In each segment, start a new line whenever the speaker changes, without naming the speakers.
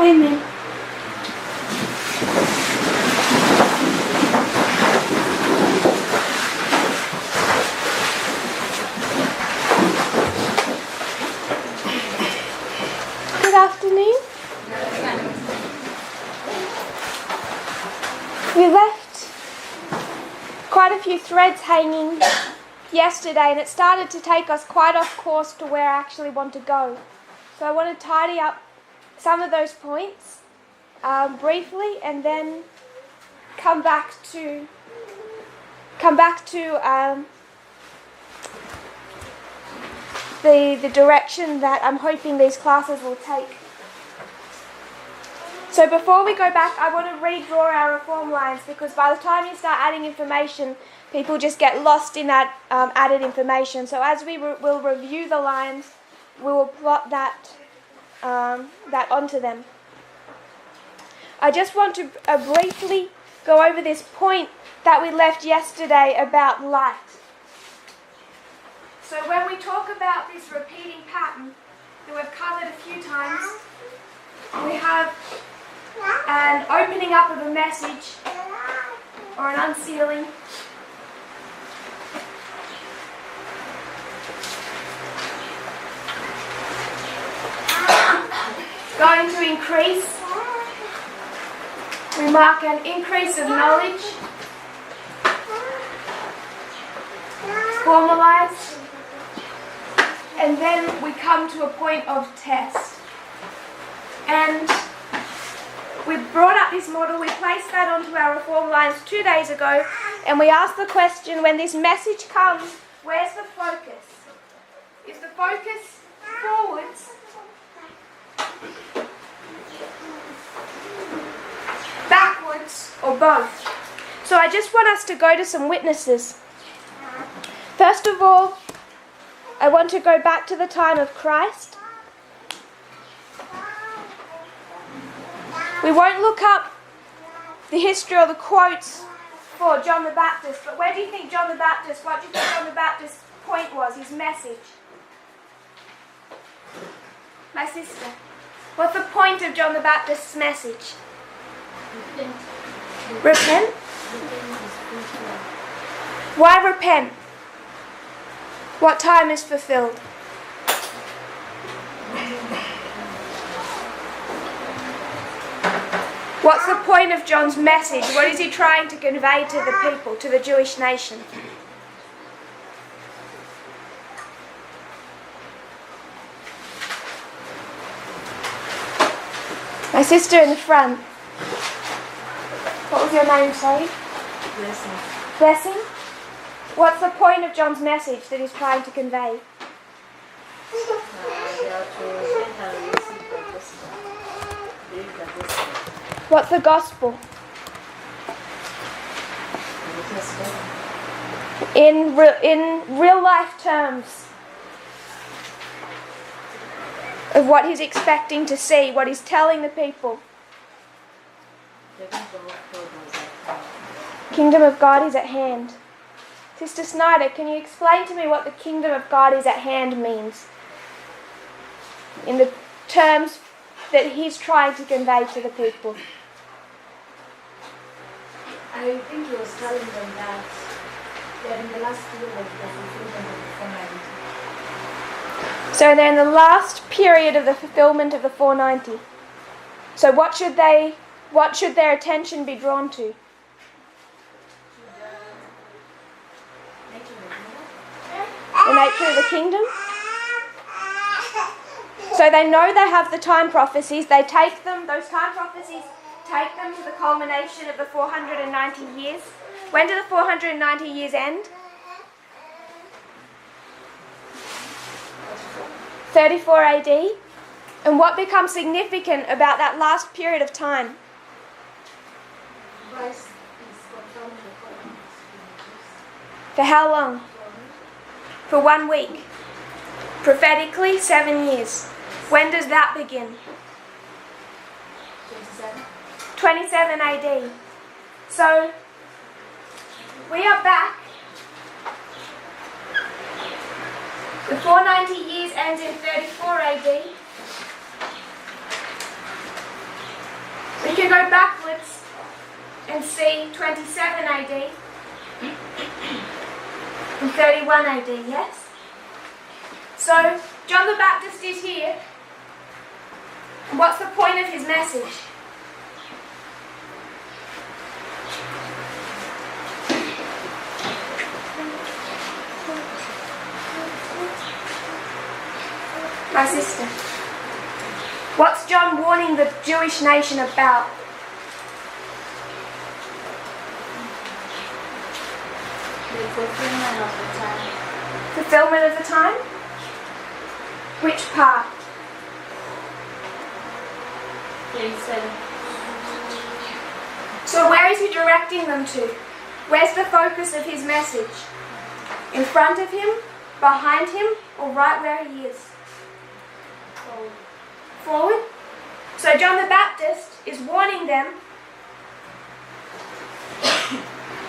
Amen. Good afternoon. We left quite a few threads hanging yesterday, and it started to take us quite off course to where I actually want to go. So I want to tidy up some of those points briefly, and then come back to the direction that I'm hoping these classes will take. So before we go back, I want to redraw our reform lines, because by the time you start adding information, people just get lost in that added information. So as we will review the lines, we will plot that onto them. I just want to briefly go over this point that we left yesterday about light. So when we talk about this repeating pattern that we've covered a few times, we have an opening up of a message or an unsealing. Going to increase. We mark an increase of knowledge. Formalize. And then we come to a point of test. And we brought up this model, we placed that onto our reform lines 2 days ago, and we asked the question, when this message comes, where's the focus? Is the focus forwards? Backwards, or both? So I just want us to go to some witnesses. First of all, I want to go back to the time of Christ. We won't look up the history or the quotes for John the Baptist, but where do you think John the Baptist, what do you think John the Baptist's point was, his message? My sister, what's the point of John the Baptist's message? Repent? Why repent? What time is fulfilled? What's the point of John's message? What is he trying to convey to the people, to the Jewish nation? My sister in the front. What was your name, sorry?
Blessing.
Blessing? What's the point of John's message that he's trying to convey? What's the gospel? In real life terms of what he's expecting to see, what he's telling the people. Kingdom of God is at hand. Sister Snyder, can you explain to me what the kingdom of God is at hand means? In the terms that he's trying to convey to the people.
I think he was telling them that they're in the last period of the fulfillment of the 490.
So they're in the last period of the fulfillment of the 490. So what should their attention be drawn to? The nature of the kingdom. So they know they have the time prophecies. They take them, those time prophecies, take them to the culmination of the 490 years. When do the 490 years end? 34 AD. And what becomes significant about that last period of time? For how long? For 1 week. Prophetically, 7 years. When does that begin? 27 AD. So, we are back. The 490 years ends in 34 AD. We can go backwards and see 27 AD and 31 AD, yes? So, John the Baptist is here. And what's the point of his message? My sister. What's John warning the Jewish nation about?
The fulfillment of the time.
Fulfillment of the time? Which part?
37.
So where is he directing them to? Where's the focus of his message? In front of him? Behind him? Or right where he is? Forward? So John the Baptist is warning them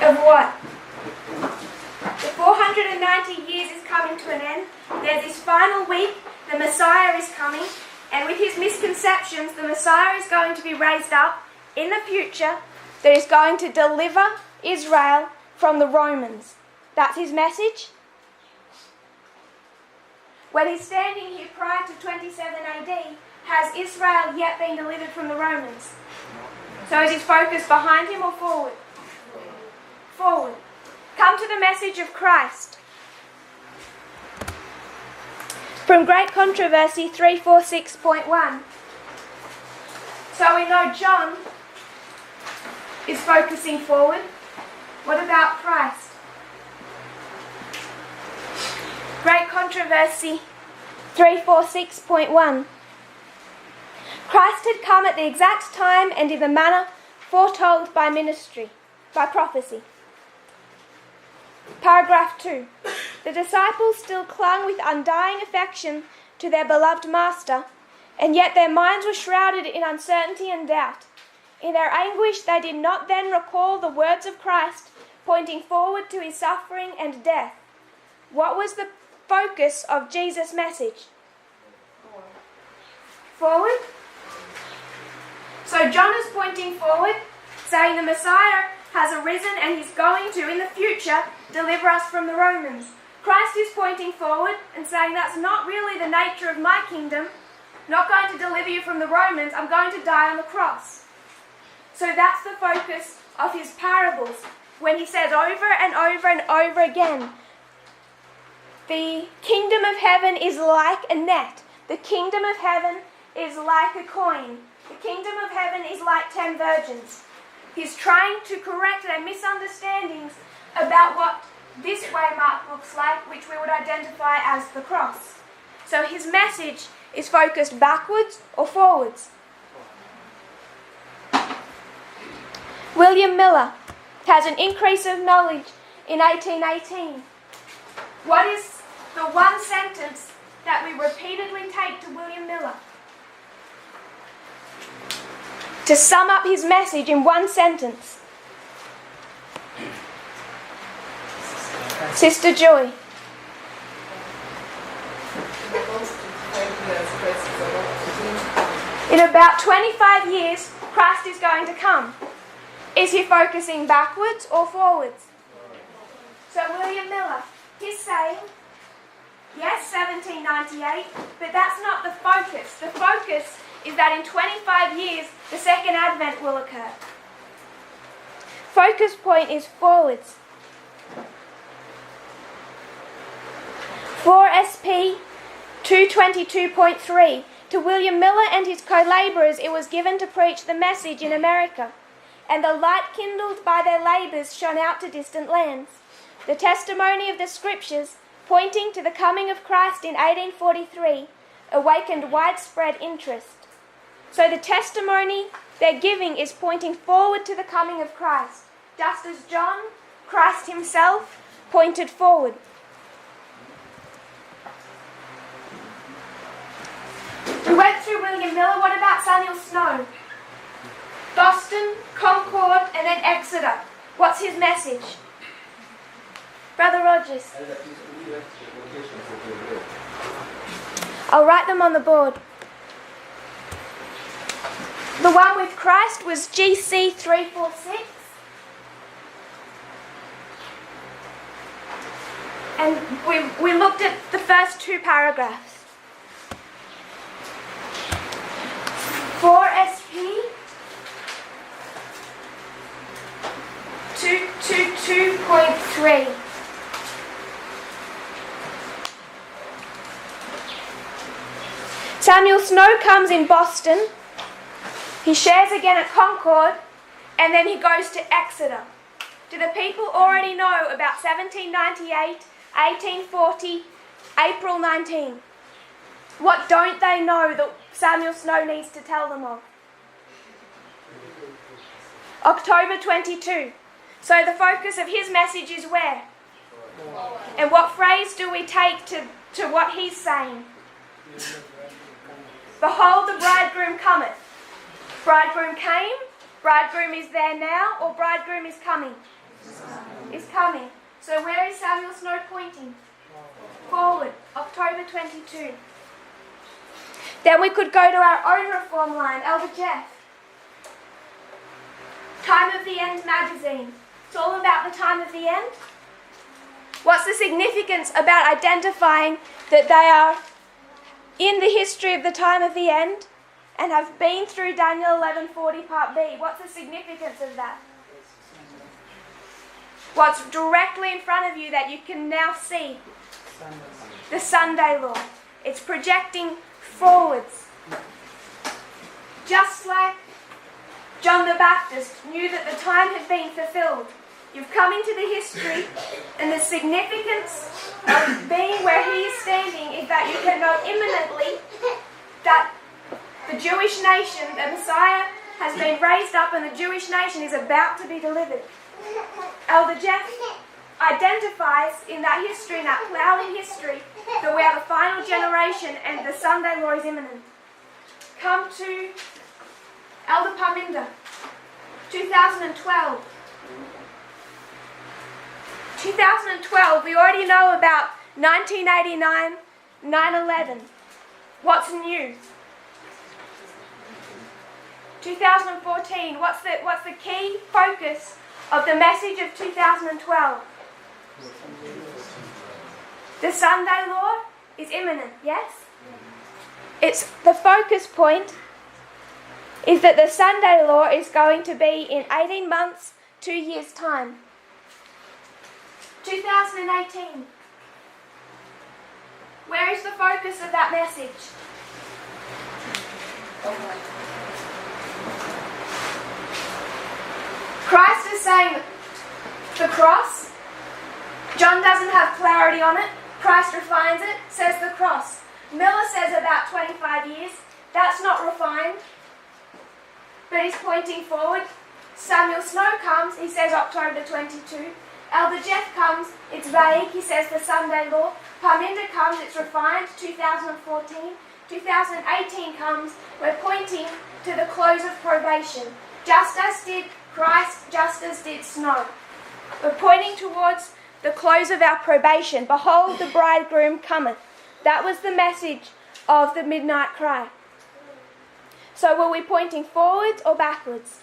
of what? The 490 years is coming to an end. There's this final week, the Messiah is coming, and with his misconceptions, the Messiah is going to be raised up in the future that is going to deliver Israel from the Romans. That's his message. When he's standing here prior to 27 AD, has Israel yet been delivered from the Romans? So is his focus behind him or forward? Forward. Come to the message of Christ. From Great Controversy 346.1. So we know John is focusing forward. What about Christ? Great Controversy 346.1. Christ had come at the exact time and in the manner foretold by prophecy. Paragraph 2. The disciples still clung with undying affection to their beloved Master, and yet their minds were shrouded in uncertainty and doubt. In their anguish, they did not then recall the words of Christ, pointing forward to his suffering and death. What was the focus of Jesus' message? Forward? So John is pointing forward, saying the Messiah has arisen and he's going to, in the future, deliver us from the Romans. Christ is pointing forward and saying that's not really the nature of my kingdom. I'm not going to deliver you from the Romans, I'm going to die on the cross. So that's the focus of his parables, when he says over and over and over again, the kingdom of heaven is like a net. The kingdom of heaven is like a coin. The kingdom of heaven is like 10 virgins. He's trying to correct their misunderstandings about what this way mark looks like, which we would identify as the cross. So his message is focused backwards or forwards. William Miller has an increase of knowledge in 1818. What is the one sentence that we repeatedly take to William Miller? To sum up his message in one sentence. Sister Joy. In about 25 years, Christ is going to come. Is he focusing backwards or forwards? So William Miller, he's saying, yes, 1798, but that's not the focus. The focus is that in 25 years, the second advent will occur. Focus point is forwards. 4SP 222.3. To William Miller and his co-labourers it was given to preach the message in America, and the light kindled by their labours shone out to distant lands. The testimony of the Scriptures, pointing to the coming of Christ in 1843, awakened widespread interest. So the testimony they're giving is pointing forward to the coming of Christ, just as John, Christ himself, pointed forward. We went through William Miller. What about Samuel Snow? Boston, Concord, and then Exeter. What's his message? Brother Rogers. I'll write them on the board. The one with Christ was GC 346. And we looked at the first two paragraphs. 4SP 222.3. Samuel Snow comes in Boston. He shares again at Concord, and then he goes to Exeter. Do the people already know about 1798, 1840, April 19? What don't they know that Samuel Snow needs to tell them of? October 22. So the focus of his message is where? And what phrase do we take to what he's saying? Behold, the bridegroom cometh. Bridegroom came, bridegroom is there now, or bridegroom is coming? Is coming. So where is Samuel Snow pointing? Forward, October 22. Then we could go to our own reform line, Elder Jeff. Time of the End magazine. It's all about the time of the end. What's the significance about identifying that they are in the history of the time of the end and have been through Daniel 11:40 part B? What's the significance of that? What's directly in front of you that you can now see? The Sunday law. It's projecting forwards. Just like John the Baptist knew that the time had been fulfilled. You've come into the history, and the significance of being where he is standing is that you can know imminently that the Jewish nation, the Messiah, has been raised up and the Jewish nation is about to be delivered. Elder Jeff identifies in that history, in that plowing history, that we are the final generation and the Sunday law is imminent. Come to Elder Parminder, 2012. 2012, we already know about 1989, 9/11. What's new? 2014, what's the key focus of the message of 2012? The Sunday law is imminent, yes? It's the focus point is that the Sunday law is going to be in 18 months, 2 years' time. 2018. Where is the focus of that message? Christ is saying the cross. John doesn't have clarity on it. Christ refines it, says the cross. Miller says about 25 years. That's not refined. But he's pointing forward. Samuel Snow comes, he says October 22. Elder Jeff comes, it's vague, he says the Sunday law. Parminder comes, it's refined, 2014. 2018 comes, we're pointing to the close of probation. Just as did Christ, just as did Snow. We're pointing towards the close of our probation. Behold, the bridegroom cometh. That was the message of the midnight cry. So were we pointing forwards or backwards?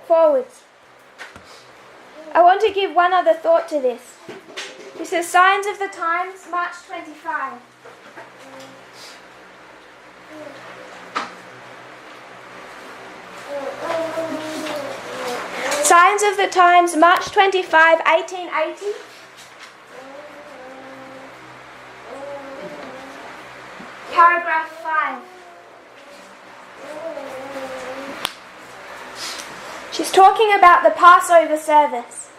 Forwards. I want to give one other thought to this. This is Signs of the Times, March 25. Signs of the Times, March 25, 1880. Paragraph 5. She's talking about the Passover service.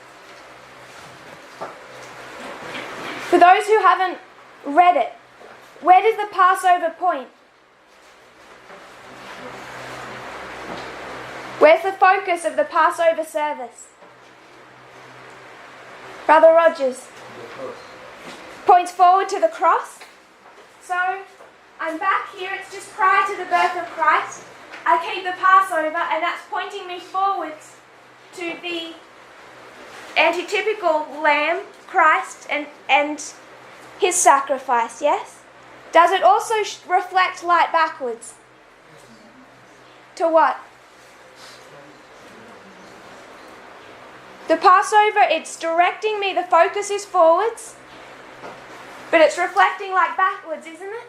For those who haven't read it, where does the Passover point? Where's the focus of the Passover service? Brother Rogers. Points forward to the cross. So, I'm back here, it's just prior to the birth of Christ. I keep the Passover, and that's pointing me forwards to the antitypical lamb, Christ, and his sacrifice, yes? Does it also reflect light backwards? to what? The Passover, it's directing me, the focus is forwards, but it's reflecting like backwards, isn't it?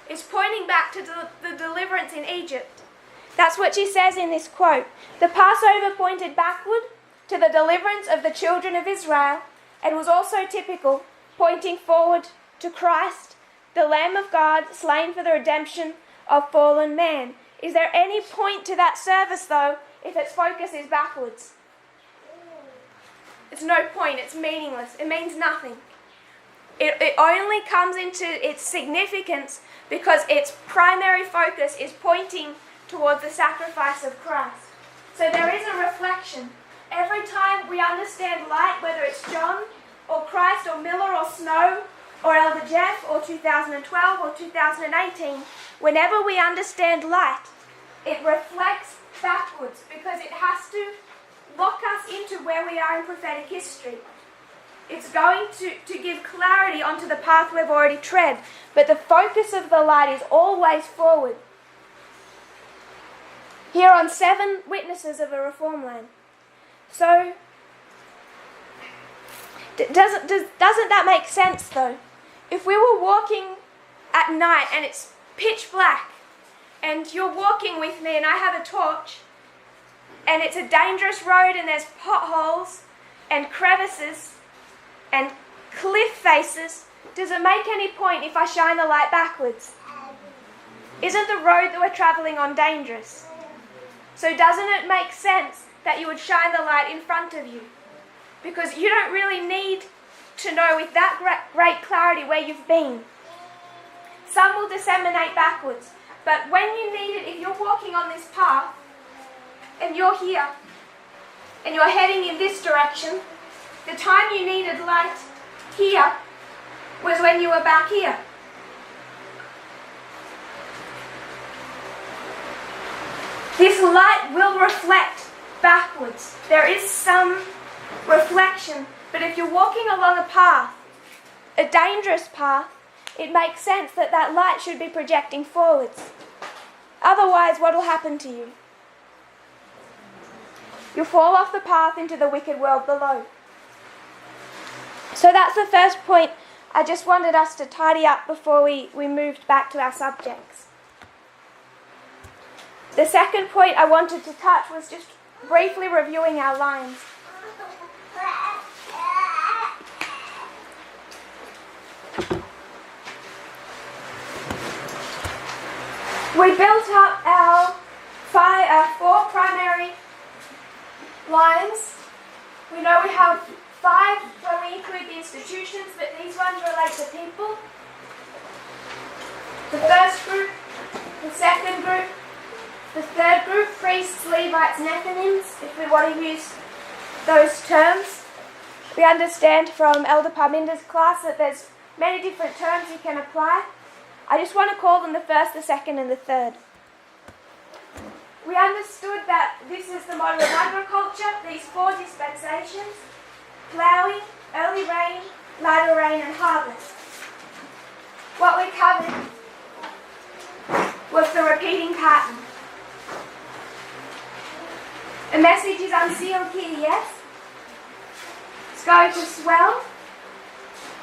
It's pointing back to the deliverance in Egypt. That's what she says in this quote. The Passover pointed backward to the deliverance of the children of Israel and was also typical, pointing forward to Christ, the Lamb of God, slain for the redemption of fallen man. Is there any point to that service, though, if its focus is backwards? It's no point. It's meaningless. It means nothing. It only comes into its significance because its primary focus is pointing towards the sacrifice of Christ. So there is a reflection. Every time we understand light, whether it's John or Christ or Miller or Snow or Elder Jeff or 2012 or 2018, whenever we understand light, it reflects backwards because it has to lock us into where we are in prophetic history. It's going to give clarity onto the path we've already tread, but the focus of the light is always forward. Here on 7 witnesses of a reform land. So, doesn't that make sense though? If we were walking at night and it's pitch black, and you're walking with me and I have a torch, and it's a dangerous road and there's potholes and crevices and cliff faces, does it make any point if I shine the light backwards? Isn't the road that we're travelling on dangerous? So doesn't it make sense that you would shine the light in front of you? Because you don't really need to know with that great clarity where you've been. Some will disseminate backwards, but when you need it, if you're walking on this path, and you're here, and you're heading in this direction, the time you needed light here was when you were back here. This light will reflect backwards. There is some reflection, but if you're walking along a path, a dangerous path, it makes sense that that light should be projecting forwards. Otherwise, what will happen to you? You'll fall off the path into the wicked world below. So that's the first point I just wanted us to tidy up before we moved back to our subjects. The second point I wanted to touch was just briefly reviewing our lines. We built up our 4 primary lines. We know we have 5 when we include the institutions, but these ones relate to people. The first group, the second group, the third group, priests, Levites, Nethnims, if we want to use those terms. We understand from Elder Parminder's class that there's many different terms you can apply. I just want to call them the first, the second, and the third. We understood that this is the model of agriculture, these 4 dispensations: ploughing, early rain, latter rain, and harvest. What we covered was the repeating pattern. The message is unsealed here, yes? It's going to swell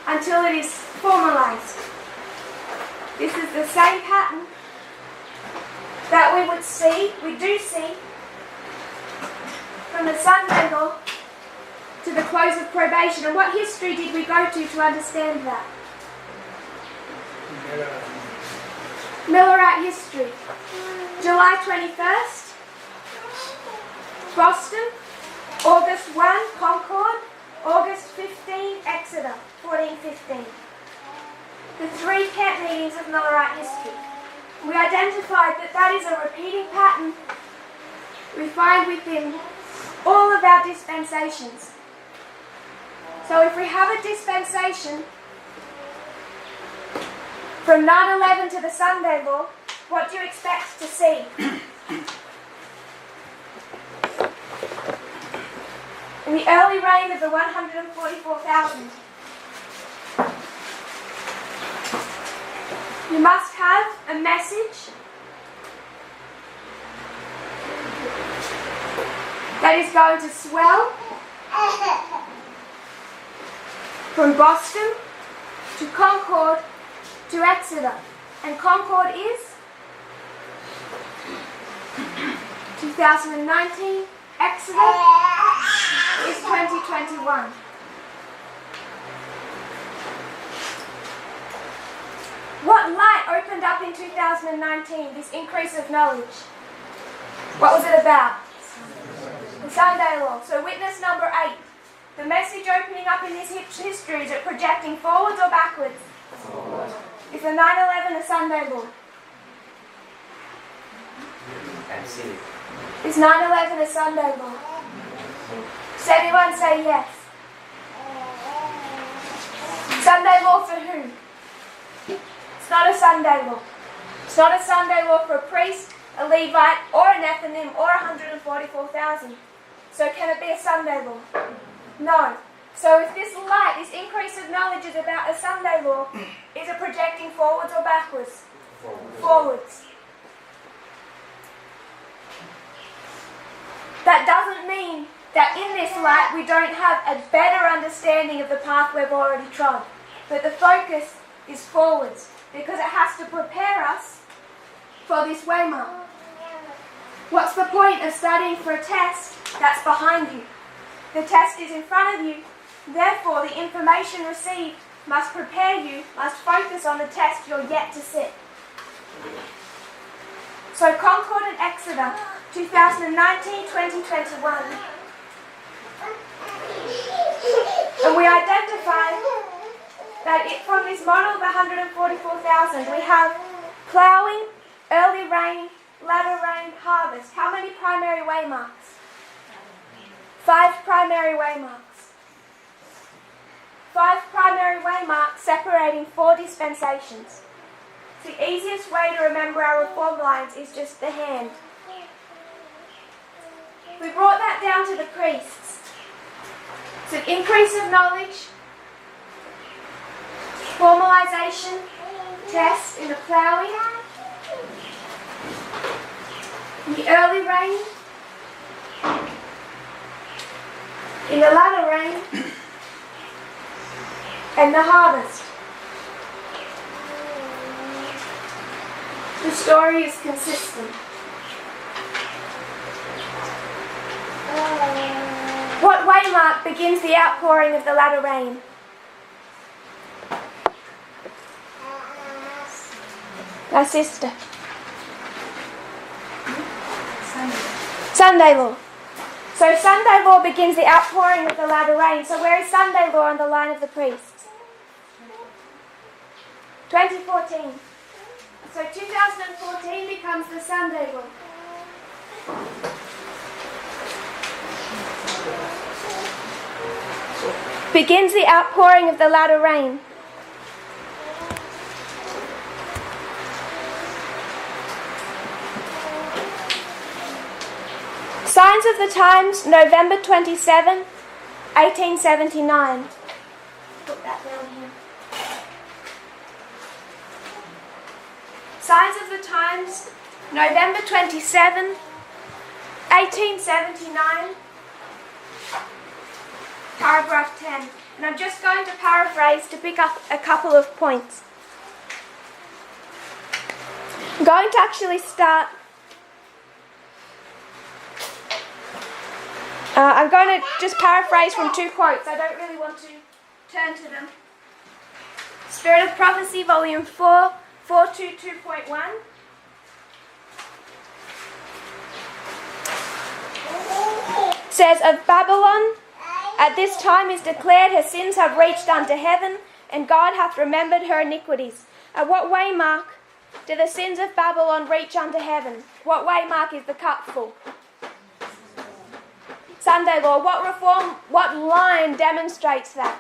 until it is formalized. This is the same pattern that we do see from the sun angle to the close of probation. And what history did we go to understand that? Millerite history. July 21st, Boston. August 1, Concord. August 15, Exeter, 1415. The 3 camp meetings of Millerite history. We identified that that is a repeating pattern we find within all of our dispensations. So if we have a dispensation from 9/11 to the Sunday Law, what do you expect to see? In the early reign of the 144,000, you must have a message that is going to swell from Boston to Concord to Exeter. And Concord is 2019. Exeter is 2021. What light opened up in 2019, this increase of knowledge? What was it about? The Sunday law. So witness number 8. The message opening up in this history, is it projecting forwards or backwards? Forward. Is the 9/11 a Sunday law? Is 9/11 a Sunday law? Does everyone say yes? Sunday law for whom? It's not a Sunday law. It's not a Sunday law for a priest, a Levite, or a Nethnim, or 144,000. So can it be a Sunday law? No. So if this light, this increase of knowledge is about a Sunday law, is it projecting forwards or backwards? Forwards. That doesn't mean that in this light we don't have a better understanding of the path we've already trod. But the focus is forwards, because it has to prepare us for this waymark. What's the point of studying for a test that's behind you? The test is in front of you, therefore the information received must prepare you, must focus on the test you're yet to sit. So Concord and Exeter, 2019-2021. And we identify that from this model of 144,000, we have ploughing, early rain, latter rain, harvest. How many primary waymarks? 5 primary waymarks. 5 primary waymarks separating 4 dispensations. The easiest way to remember our reform lines is just the hand. We brought that down to the priests. It's an increase of knowledge, formalization, test in the ploughing, in the early rain, in the latter rain, and the harvest. The story is consistent. What waymark begins the outpouring of the latter rain? My sister. Sunday law. So Sunday law begins the outpouring of the latter rain. So where is Sunday law on the line of the priests? 2014. So 2014 becomes the Sunday law. Begins the outpouring of the latter rain. Signs of the Times, November 27, 1879. Put that down here. Signs of the Times, November 27, 1879, paragraph 10. And I'm just going to paraphrase to pick up a couple of points. I'm going to actually start. I'm going to just paraphrase from 2 quotes. I don't really want to turn to them. Spirit of Prophecy, Volume 4, 422.1. Says, of Babylon, at this time is declared her sins have reached unto heaven, and God hath remembered her iniquities. At what waymark do the sins of Babylon reach unto heaven? What waymark is the cup full? Sunday law. What reform, what line demonstrates that?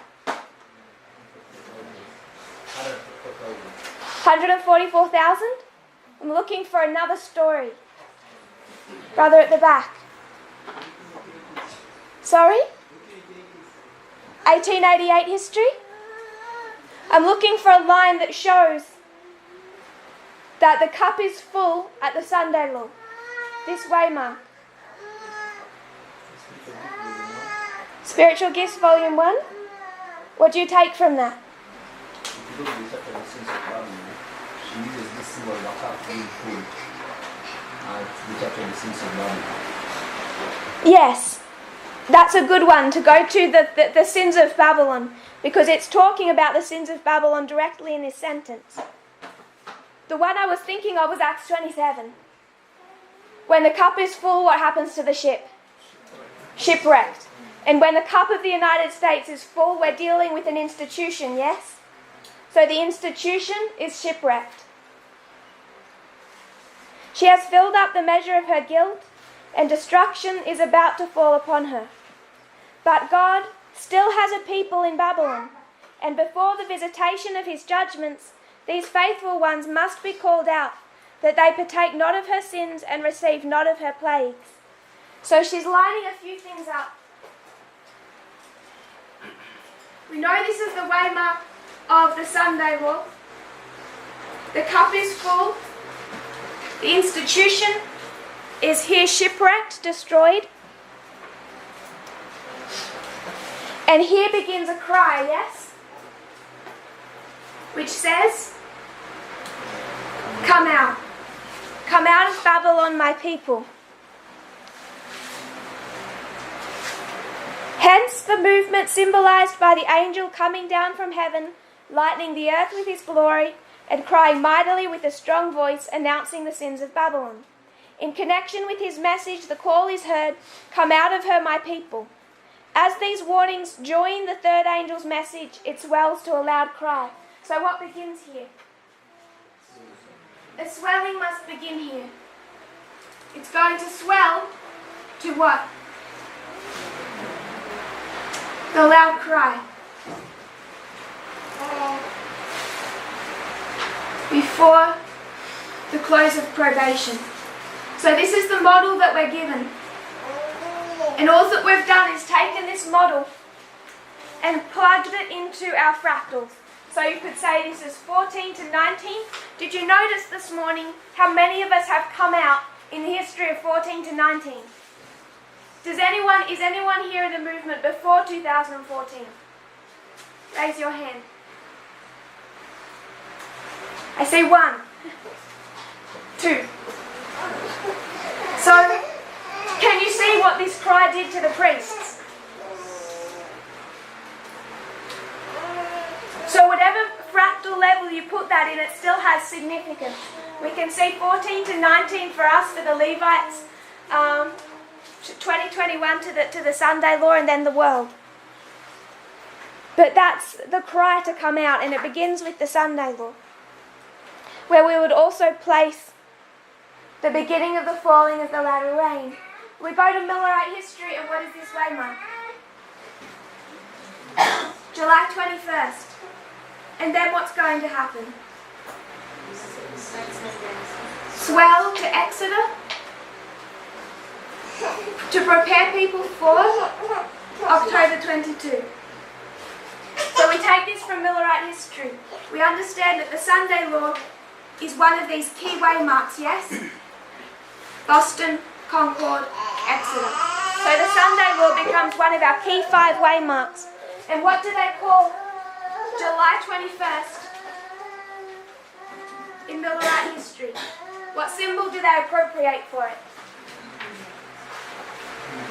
144,000? I'm looking for another story. Brother at the back. Sorry? 1888 history? I'm looking for a line that shows that the cup is full at the Sunday law. This waymark. Spiritual Gifts, Volume 1. What do you take from that?
If you look at the chapter of the sins of Babylon, she uses this symbol of Akaf being full at the chapter of the sins of Babylon.
Yes, that's a good one to go to the sins of Babylon, because it's talking about the sins of Babylon directly in this sentence. The one I was thinking of was Acts 27. When the cup is full, what happens to the ship? Shipwrecked. And when the cup of the United States is full, we're dealing with an institution, yes? So the institution is shipwrecked. She has filled up the measure of her guilt, and destruction is about to fall upon her. But God still has a people in Babylon, and before the visitation of his judgments, these faithful ones must be called out, that they partake not of her sins and receive not of her plagues. So she's lining a few things up. We know this is the waymark of the Sunday law. The cup is full. The institution is here shipwrecked, destroyed. And here begins a cry, yes? Which says, "Come out. Come out of Babylon, my people." Hence the movement symbolized by the angel coming down from heaven, lightening the earth with his glory, and crying mightily with a strong voice, announcing the sins of Babylon. In connection with his message, the call is heard, "Come out of her, my people." As these warnings join the third angel's message, it swells to a loud cry. So what begins here? A swelling must begin here. It's going to swell to what? The loud cry. Before the close of probation. So this is the model that we're given. And all that we've done is taken this model and plugged it into our fractals. So you could say this is 14 to 19. Did you notice this morning how many of us have come out in the history of 14 to 19? Is anyone here in the movement before 2014? Raise your hand. I say 1, 2. So, can you see what this cry did to the priests? So whatever fractal level you put that in, it still has significance. We can see 14 to 19 for us, for the Levites, 2021 to the Sunday law, and then the world. But that's the cry to come out, and it begins with the Sunday law, where we would also place the beginning of the falling of the latter rain. We go to Millerite history, and what is this waymark? July 21st. And then what's going to happen? Swell to Exeter, to prepare people for October 22. So we take this from Millerite history. We understand that the Sunday law is one of these key waymarks, yes? Boston, Concord, Exeter. So the Sunday law becomes one of our key 5 waymarks. And what do they call July 21st in Millerite history? What symbol do they appropriate for it?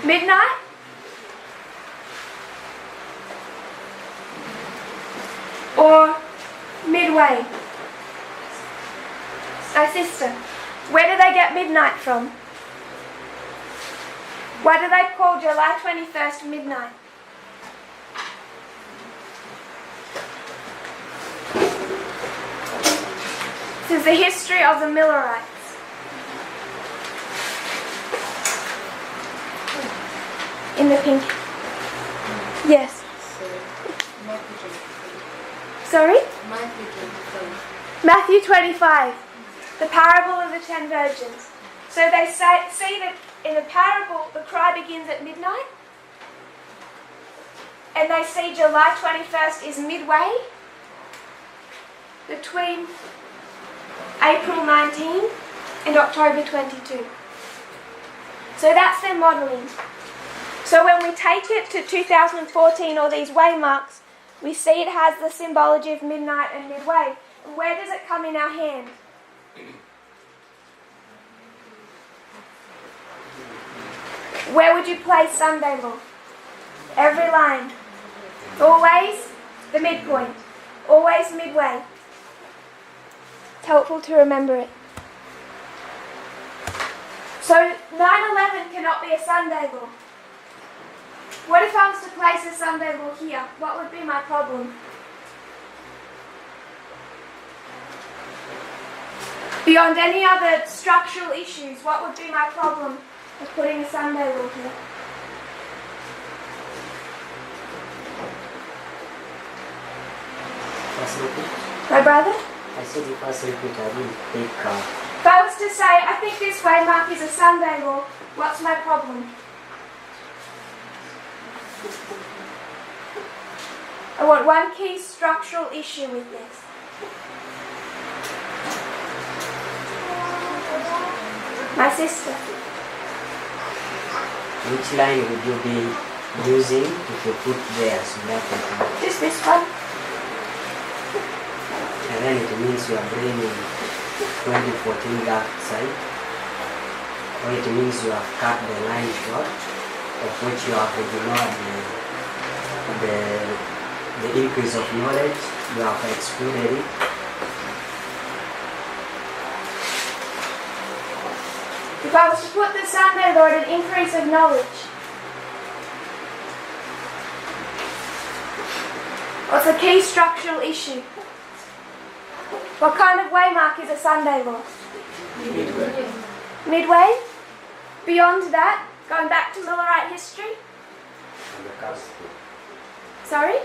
Midnight? Or midway? So sister, where do they get midnight from? Why do they call July 21st midnight? This is the history of the Millerites. In the pink. Yes. Sorry? Matthew 25. The parable of the 10 virgins. So they see that in the parable the cry begins at midnight. And they see July 21st is midway between April 19 and October 22. So that's their modelling. So when we take it to 2014 or these waymarks, we see it has the symbology of midnight and midway. And where does it come in our hand? Where would you place Sunday law? Every line. Always the midpoint. Always midway. It's helpful to remember it. So 9/11 cannot be a Sunday law. What if I was to place a Sunday law here? What would be my problem? Beyond any other structural issues, what would be my problem with putting a Sunday law here? My brother?
I said if I said it, I didn't take
If I was to say, I think this waymark is a Sunday law, what's my problem? I want one key structural issue with this. My sister.
Which line would you be using if you put there so that
Just this one.
and then it means you are bringing 2014 that side, or it means you have cut the line short, of which you have ignored the increase of knowledge, you have excluded it.
If I was to put the Sunday law at an increase of knowledge, what's a key structural issue? What kind of waymark is a Sunday law?
Midway.
Midway? Beyond that, going back to Millerite history? Sorry?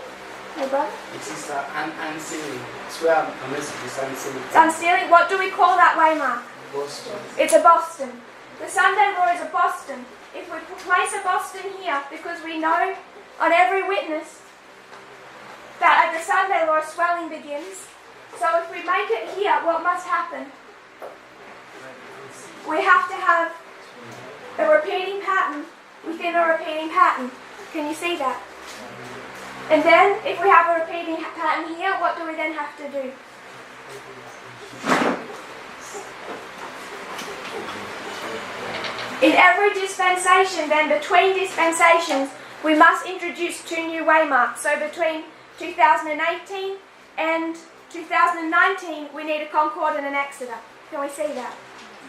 My brother?
It is unsealing. It's where a message is unsealing.
It's unsealing. What do we call that waymark?
Boston.
It's a Boston. The Sunday law is a Boston. If we place a Boston here, because we know on every witness that at the Sunday law swelling begins, so if we make it here, what must happen? We have to have a repeating pattern within a repeating pattern. Can you see that? And then, if we have a repeating pattern here, what do we then have to do? In every dispensation, then, between dispensations, we must introduce two new waymarks. So between 2018 and 2019, we need a concord and an exeter. Can we see that?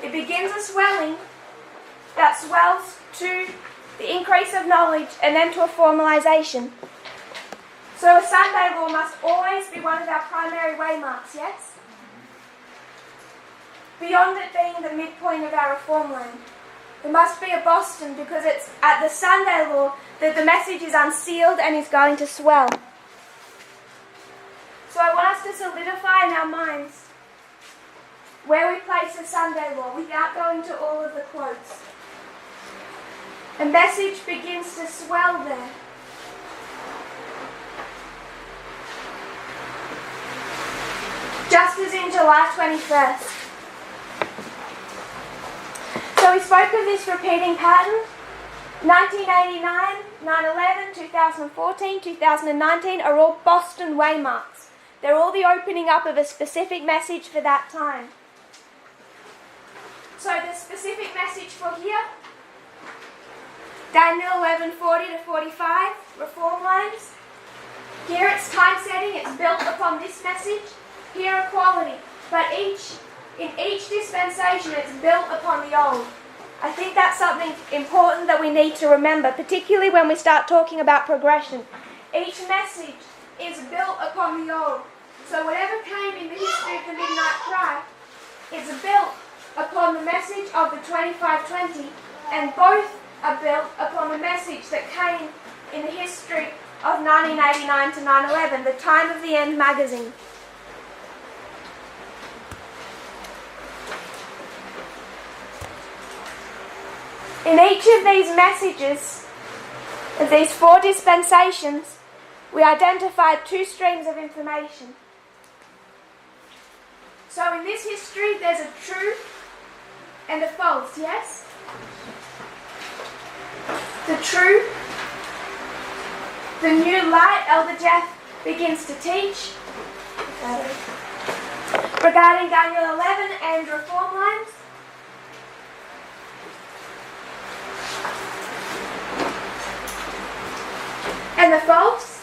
It begins a swelling that swells to the increase of knowledge and then to a formalization. So a Sunday law must always be one of our primary waymarks, yes? Beyond it being the midpoint of our reform line. There must be a Boston because it's at the Sunday law that the message is unsealed and is going to swell. So I want us to solidify in our minds where we place the Sunday law without going to all of the quotes. A message begins to swell there. Just as in July 21st. So we spoke of this repeating pattern. 1989, 9/11, 2014, 2019 are all Boston waymarks. They're all the opening up of a specific message for that time. So the specific message for here, Daniel 11:40 to 45, reform lines. Here it's time setting, it's built upon this message. Here equality, but in each dispensation it's built upon the old. I think that's something important that we need to remember, particularly when we start talking about progression. Each message is built upon the old. So whatever came in the history of the Midnight Cry is built upon the message of the 2520, and both are built upon the message that came in the history of 1989 to 9/11, the Time of the End magazine. In each of these messages, of these four dispensations, we identified two streams of information. So in this history, there's a true and a false, yes? The true the new light, Elder Jeff begins to teach regarding Daniel 11 and reform lines. And the false?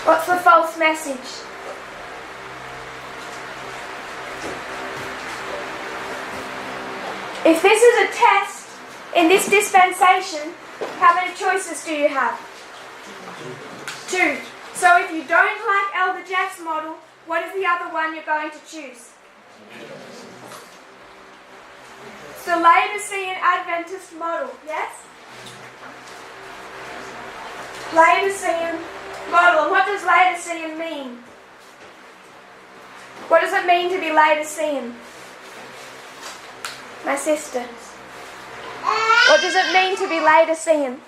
What's the false message? If this is a test in this dispensation, how many choices do you have? 2. So if you don't like Elder Jeff's model, what is the other one you're going to choose? It's the Laodicean Adventist model, yes? Laodicean model. And what does Laodicean mean? What does it mean to be Laodicean? My sister. What does it mean to be Laodicean?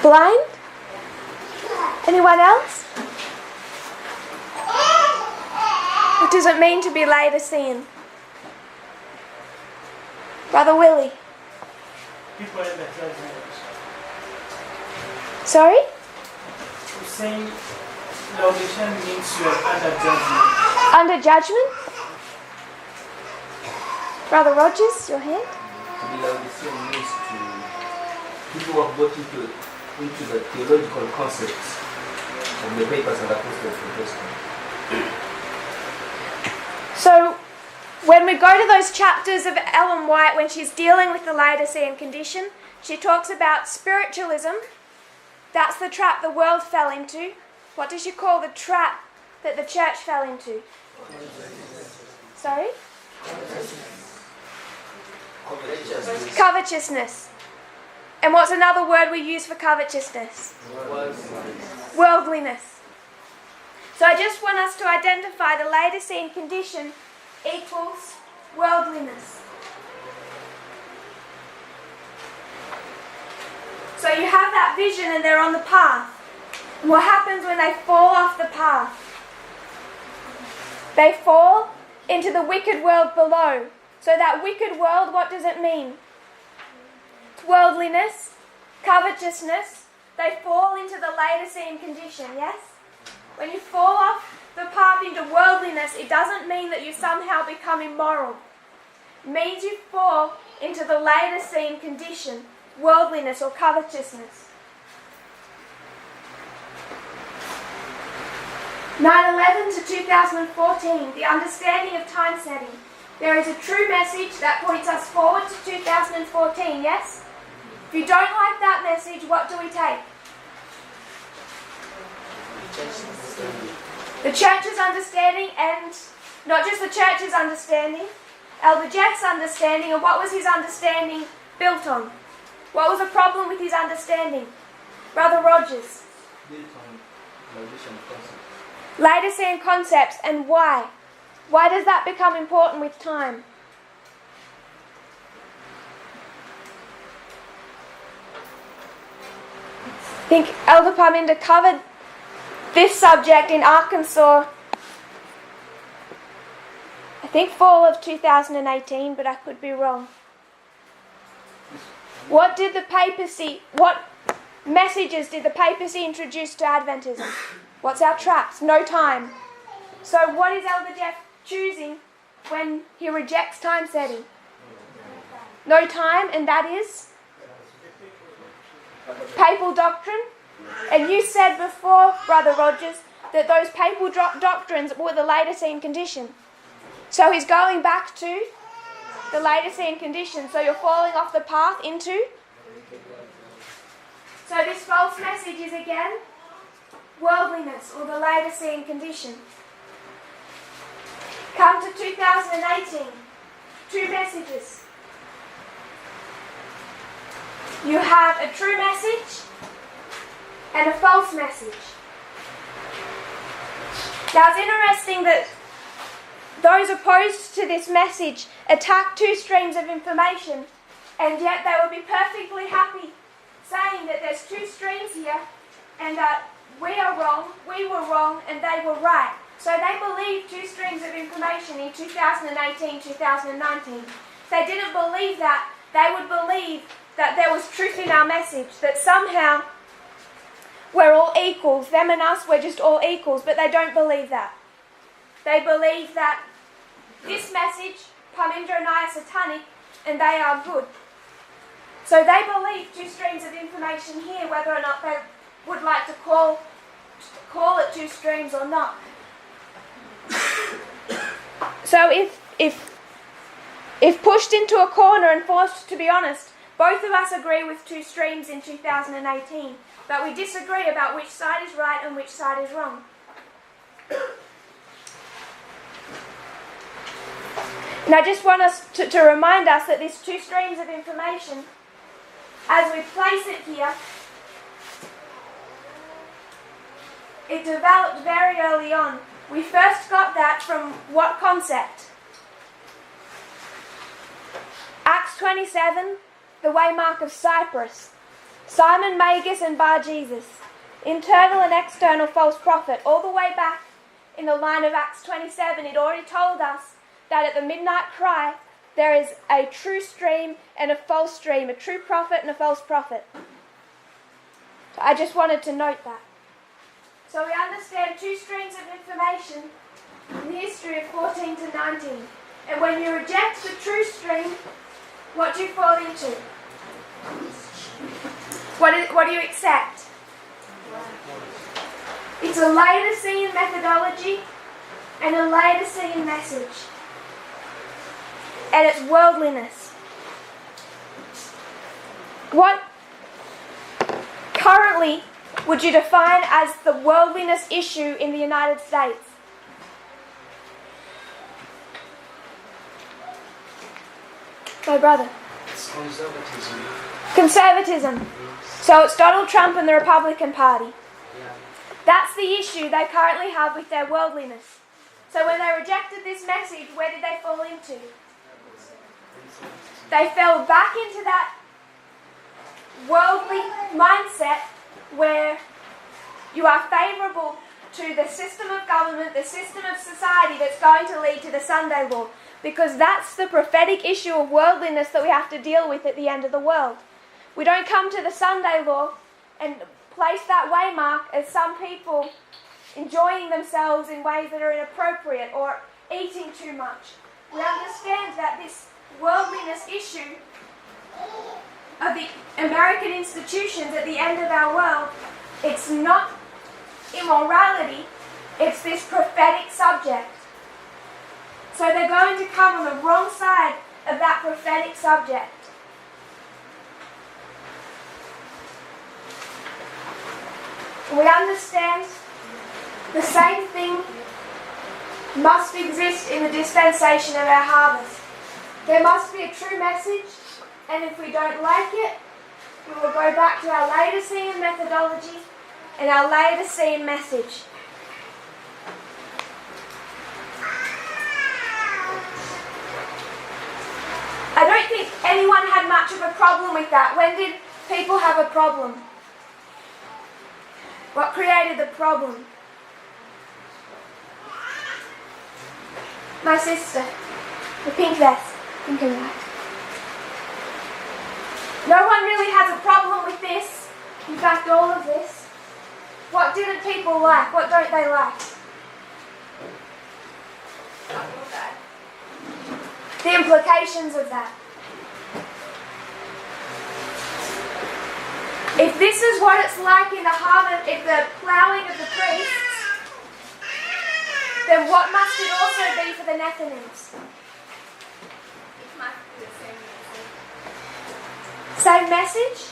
Blind? Anyone else? What does it mean to be Laodicean? Brother Willie.
People in the judgment.
Sorry?
Saying Laodicean means you are under judgment.
Under judgment? Brother Rogers, your hand?
To be Laodicean means to people who have got into the theological concepts of the papers and apostles of the Testament.
So, when we go to those chapters of Ellen White, when she's dealing with the Laodicean condition, she talks about spiritualism. That's the trap the world fell into. What does she call the trap that the church fell into? Sorry? Covetousness. And what's another word we use for covetousness? Worldliness. So I just want us to identify the Laodicean condition equals worldliness. So you have that vision and they're on the path. And what happens when they fall off the path? They fall into the wicked world below. So that wicked world, what does it mean? It's worldliness, covetousness. They fall into the Laodicean condition, yes? When you fall off the path into worldliness, it doesn't mean that you somehow become immoral. It means you fall into the Laodicean condition, worldliness or covetousness. 9/11 to 2014, the understanding of time setting. There is a true message that points us forward to 2014, yes? If you don't like that message, what do we take? The church's understanding, and not just the church's understanding, Elder Jeff's understanding. And what was his understanding built on? What was the problem with his understanding? Brother Rogers.
Built on Laodicean concepts.
Laodicean concepts, and why? Why does that become important with time? I think Elder Parminder covered this subject in Arkansas, I think fall of 2018, but I could be wrong. What messages did the papacy introduce to Adventism? What's our traps? No time. So what is Elder Jeff choosing when he rejects time setting? No time, and that is papal doctrine. And you said before, Brother Rogers, that those papal doctrines were the Laodicean condition. So he's going back to the Laodicean condition. So you're falling off the path into. So this false message is again worldliness or the Laodicean condition. Come to 2018. Two messages. You have a true message and a false message. Now it's interesting that those opposed to this message attack two streams of information, and yet they would be perfectly happy saying that there's two streams here and that we are wrong, we were wrong, and they were right. So they believed two streams of information in 2018, 2019. If they didn't believe that, they would believe that there was truth in our message, that somehow we're all equals, them and us, we're just all equals, but they don't believe that. They believe that this message, Parminder and I are satanic, and they are good. So they believe two streams of information here, whether or not they would like to call it two streams or not. So if pushed into a corner and forced to be honest, both of us agree with two streams in 2018, but we disagree about which side is right and which side is wrong. And I just want us to remind us that these two streams of information, as we place it here, it developed very early on. We first got that from what concept? Acts 27, the waymark of Cyprus. Simon Magus and Bar Jesus. Internal and external false prophet. All the way back in the line of Acts 27, it already told us that at the midnight cry, there is a true stream and a false stream, a true prophet and a false prophet. So I just wanted to note that. So we understand two streams of information in the history of 14 to 19. And when you reject the true stream, what do you fall into? What do you accept? It's a Laodicean methodology and a Laodicean message. And it's worldliness. What currently would you define as the worldliness issue in the United States? My brother.
It's conservatism.
Conservatism. So it's Donald Trump and the Republican Party.
Yeah.
That's the issue they currently have with their worldliness. So when they rejected this message, where did they fall into? They fell back into that worldly mindset where you are favourable to the system of government, the system of society that's going to lead to the Sunday law. Because that's the prophetic issue of worldliness that we have to deal with at the end of the world. We don't come to the Sunday law and place that waymark as some people enjoying themselves in ways that are inappropriate or eating too much. We understand that this worldliness issue of the American institutions at the end of our world, it's not immorality, it's this prophetic subject. So they're going to come on the wrong side of that prophetic subject. We understand the same thing must exist in the dispensation of our harvest. There must be a true message, and if we don't like it, we will go back to our Laodicean methodology and our Laodicean message. I don't think anyone had much of a problem with that. When did people have a problem? What created the problem? My sister, the pink vest, pink and white. No one really has a problem with this. In fact, all of this. What didn't people like? What don't they like? The implications of that. If this is what it's like in the harvest, if the ploughing of the priests, then what must it also be for the Nethnims?
It must be the same message.
Same message?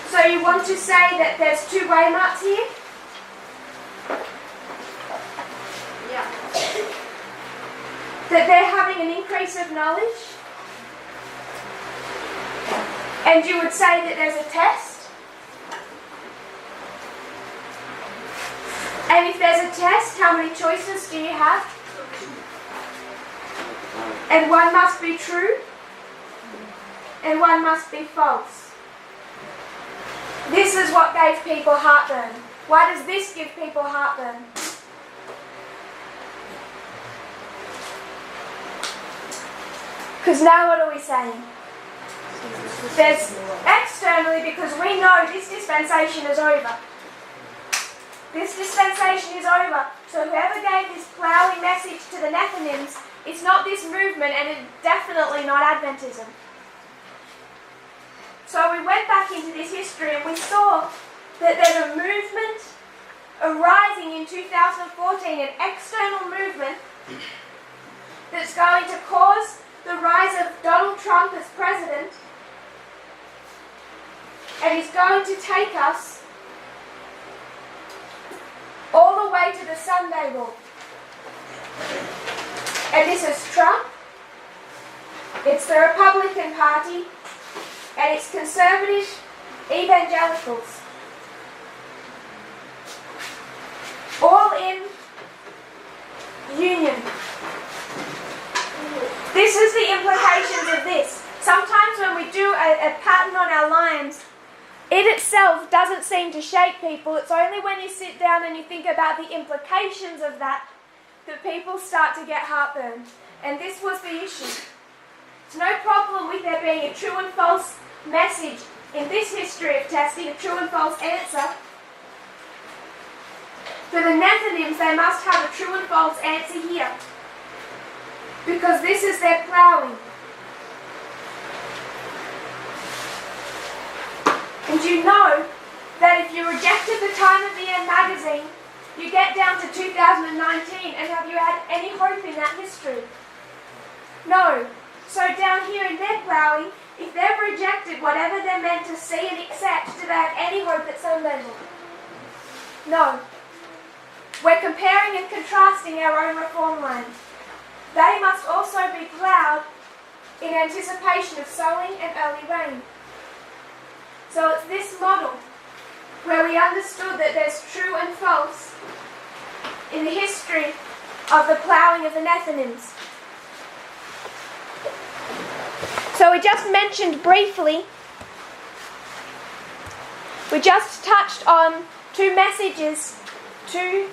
So you want to say that there's two waymarks here?
Yeah.
That they're having an increase of knowledge? And you would say that there's a test? And if there's a test, how many choices do you have? And one must be true, and one must be false. This is what gave people heartburn. Why does this give people heartburn? Because now what are we saying? There's externally, because we know this dispensation is over. This dispensation is over. So whoever gave this ploughing message to the Nethnims, it's not this movement, and it's definitely not Adventism. So we went back into this history and we saw that there's a movement arising in 2014, an external movement that's going to cause the rise of Donald Trump as president, and he's going to take us all the way to the Sunday Law. And this is Trump, it's the Republican Party, and it's conservative evangelicals. All in union. This is the implications of this. Sometimes when we do a pattern on our lines, it itself doesn't seem to shake people. It's only when you sit down and you think about the implications of that people start to get heartburn. And this was the issue. There's no problem with there being a true and false message in this history of testing, a true and false answer. For the Nethnims, they must have a true and false answer here, because this is their ploughing. And you know that if you rejected the Time of the End magazine, you get down to 2019, and have you had any hope in that history? No. So down here in their ploughing, if they've rejected whatever they're meant to see and accept, do they have any hope at some level? No. We're comparing and contrasting our own reform lines. They must also be ploughed in anticipation of sowing and early rain. So it's this model where we understood that there's true and false in the history of the ploughing of the Nethnims. So we just mentioned briefly, we just touched on two messages, two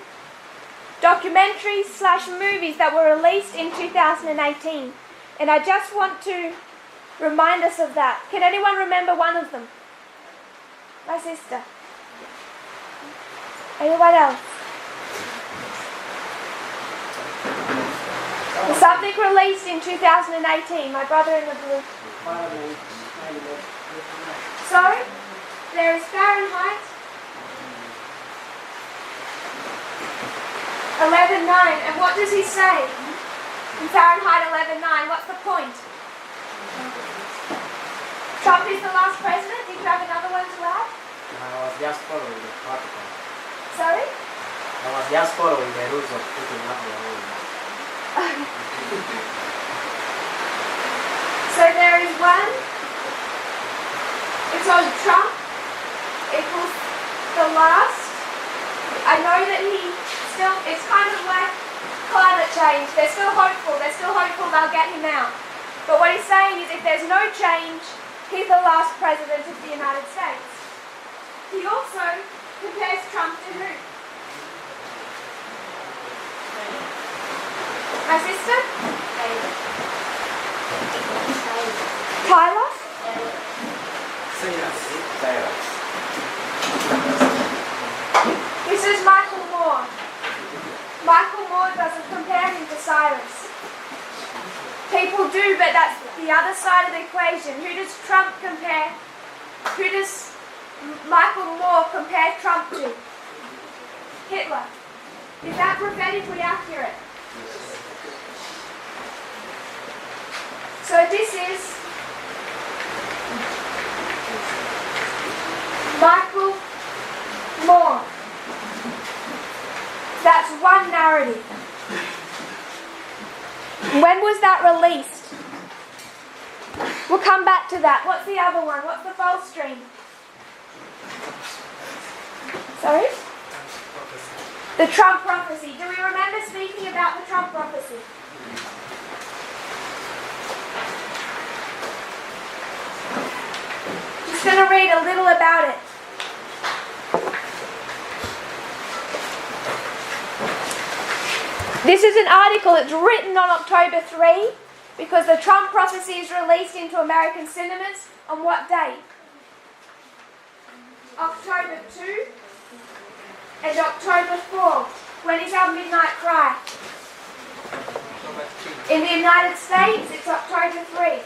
documentaries / movies that were released in 2018. And I just want to remind us of that. Can anyone remember one of them? My sister. Anyone else? Something released in 2018, my brother in the blue. Sorry? There is Fahrenheit 11:9. And what does he say? In Fahrenheit 11:9, what's the point? Trump is the last president? Did you have another one to add?
I was just following the protocol.
Sorry?
I was just following the rules of putting up your own.
So there is one. It's on Trump equals the last. I know that it's kind of like climate change. They're still hopeful they'll get him out. But what he's saying is if there's no change, he's the last president of the United States. He also compares Trump to who? My sister? Tyler? This is Michael Moore. Michael Moore doesn't compare him to Cyrus. People do, but that's the other side of the equation. Who does Trump compare? Who does Michael Moore compare Trump to? Hitler. Is that prophetically accurate? So this is Michael Moore. That's one narrative. When was that released? We'll come back to that. What's the other one? What's the false stream? Sorry? The Trump prophecy. Do we remember speaking about the Trump prophecy? Just going to read a little about it. This is an article. It's written on October 3, Because the Trump prophecy is released into American cinemas on what day? October 2 and October 4. When is our Midnight Cry? In the United States, it's October 3.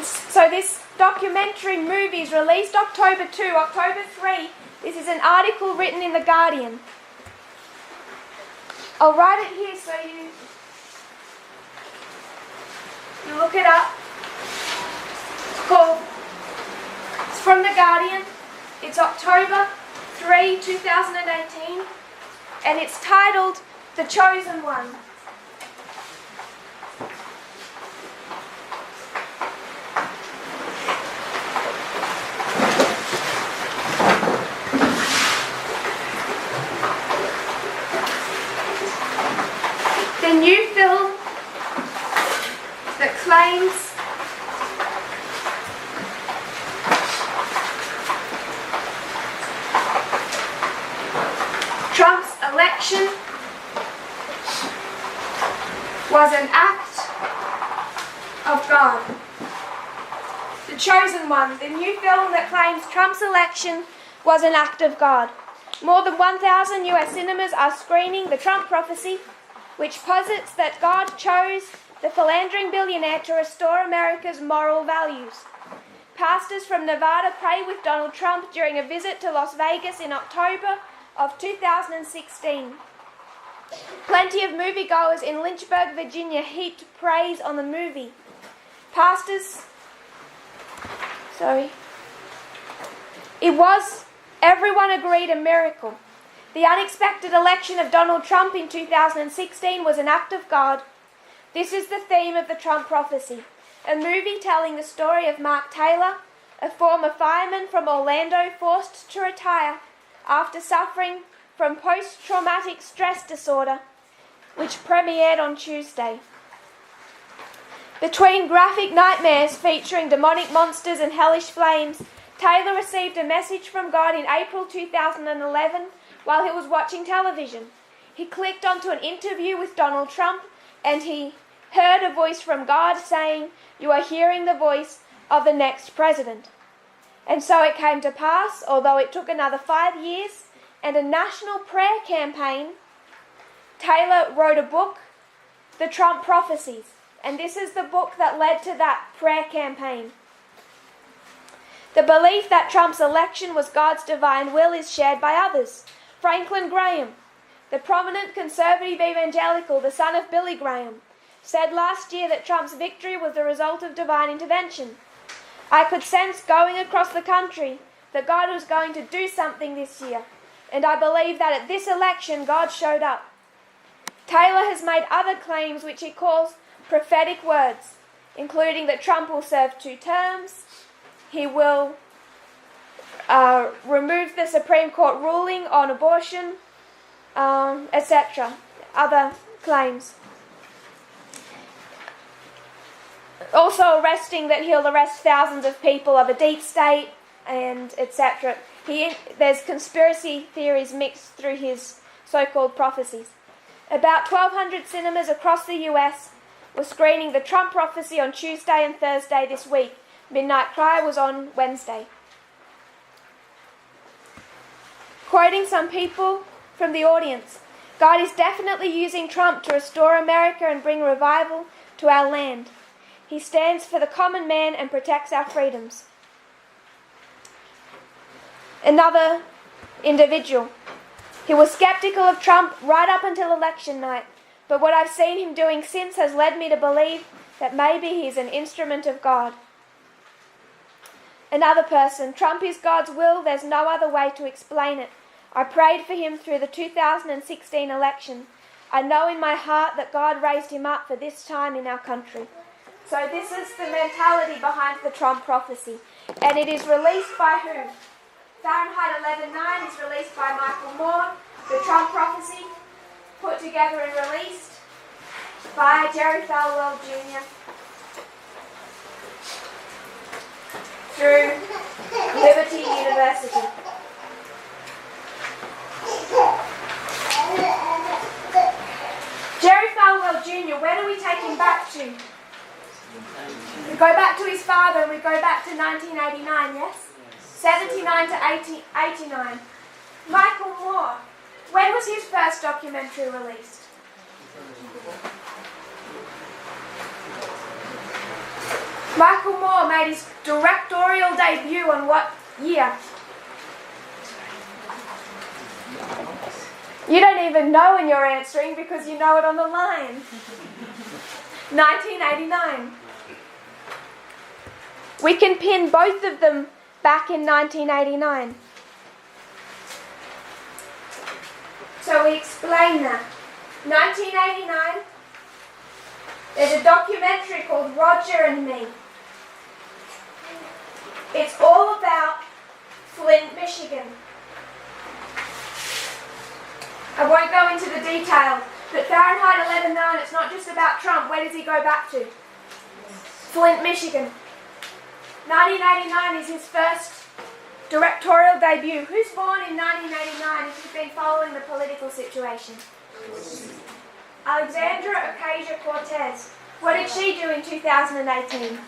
So this documentary movie is released October 2, October 3. This is an article written in The Guardian. I'll write it here so you look it up. It's from The Guardian. It's October 3, 2018. And it's titled The Chosen One. The new film that claims Trump's election was an act of God. The Chosen One, the new film that claims Trump's election was an act of God. More than 1,000 US cinemas are screening The Trump Prophecy, which posits that God chose the philandering billionaire to restore America's moral values. Pastors from Nevada pray with Donald Trump during a visit to Las Vegas in October of 2016. Plenty of moviegoers in Lynchburg, Virginia heaped praise on the movie. It was, everyone agreed, a miracle. The unexpected election of Donald Trump in 2016 was an act of God. This is the theme of The Trump Prophecy, a movie telling the story of Mark Taylor, a former fireman from Orlando forced to retire after suffering from post-traumatic stress disorder, which premiered on Tuesday. Between graphic nightmares featuring demonic monsters and hellish flames, Taylor received a message from God in April 2011 while he was watching television. He clicked onto an interview with Donald Trump and he heard a voice from God saying, "You are hearing the voice of the next president." And so it came to pass, although it took another 5 years and a national prayer campaign, Taylor wrote a book, The Trump Prophecies. And this is the book that led to that prayer campaign. The belief that Trump's election was God's divine will is shared by others. Franklin Graham, the prominent conservative evangelical, the son of Billy Graham, said last year that Trump's victory was the result of divine intervention. "I could sense going across the country that God was going to do something this year, and I believe that at this election God showed up." Taylor has made other claims which he calls prophetic words, including that Trump will serve 2 terms, he will remove the Supreme Court ruling on abortion, etc. Other claims. Also that he'll arrest thousands of people of a deep state, and etc. There's conspiracy theories mixed through his so-called prophecies. About 1,200 cinemas across the US were screening The Trump Prophecy on Tuesday and Thursday this week. Midnight Cry was on Wednesday. Quoting some people from the audience, "God is definitely using Trump to restore America and bring revival to our land. He stands for the common man and protects our freedoms." Another individual, "He was skeptical of Trump right up until election night, but what I've seen him doing since has led me to believe that maybe he's an instrument of God." Another person, "Trump is God's will, there's no other way to explain it. I prayed for him through the 2016 election. I know in my heart that God raised him up for this time in our country." So this is the mentality behind The Trump Prophecy. And it is released by who? Fahrenheit 11/9 is released by Michael Moore. The Trump Prophecy, put together and released by Jerry Falwell Jr. through Liberty University. Jerry Falwell Jr., where do we we take him back to? We go back to his father and we go back to 1989, yes? 79 to 89. Michael Moore, when was his first documentary released? Michael Moore made his directorial debut on what year? You don't even know when you're answering because you know it on the line. 1989. We can pin both of them back in 1989. So we explain that. 1989, there's a documentary called Roger and Me. It's all about Flint, Michigan. I won't go into the details, but Fahrenheit 11/9, it's not just about Trump. Where does he go back to? Flint, Michigan. 1989 is his first directorial debut. Who's born in 1989 if you've been following the political situation? Alexandra Ocasio-Cortez. What did she do in 2018?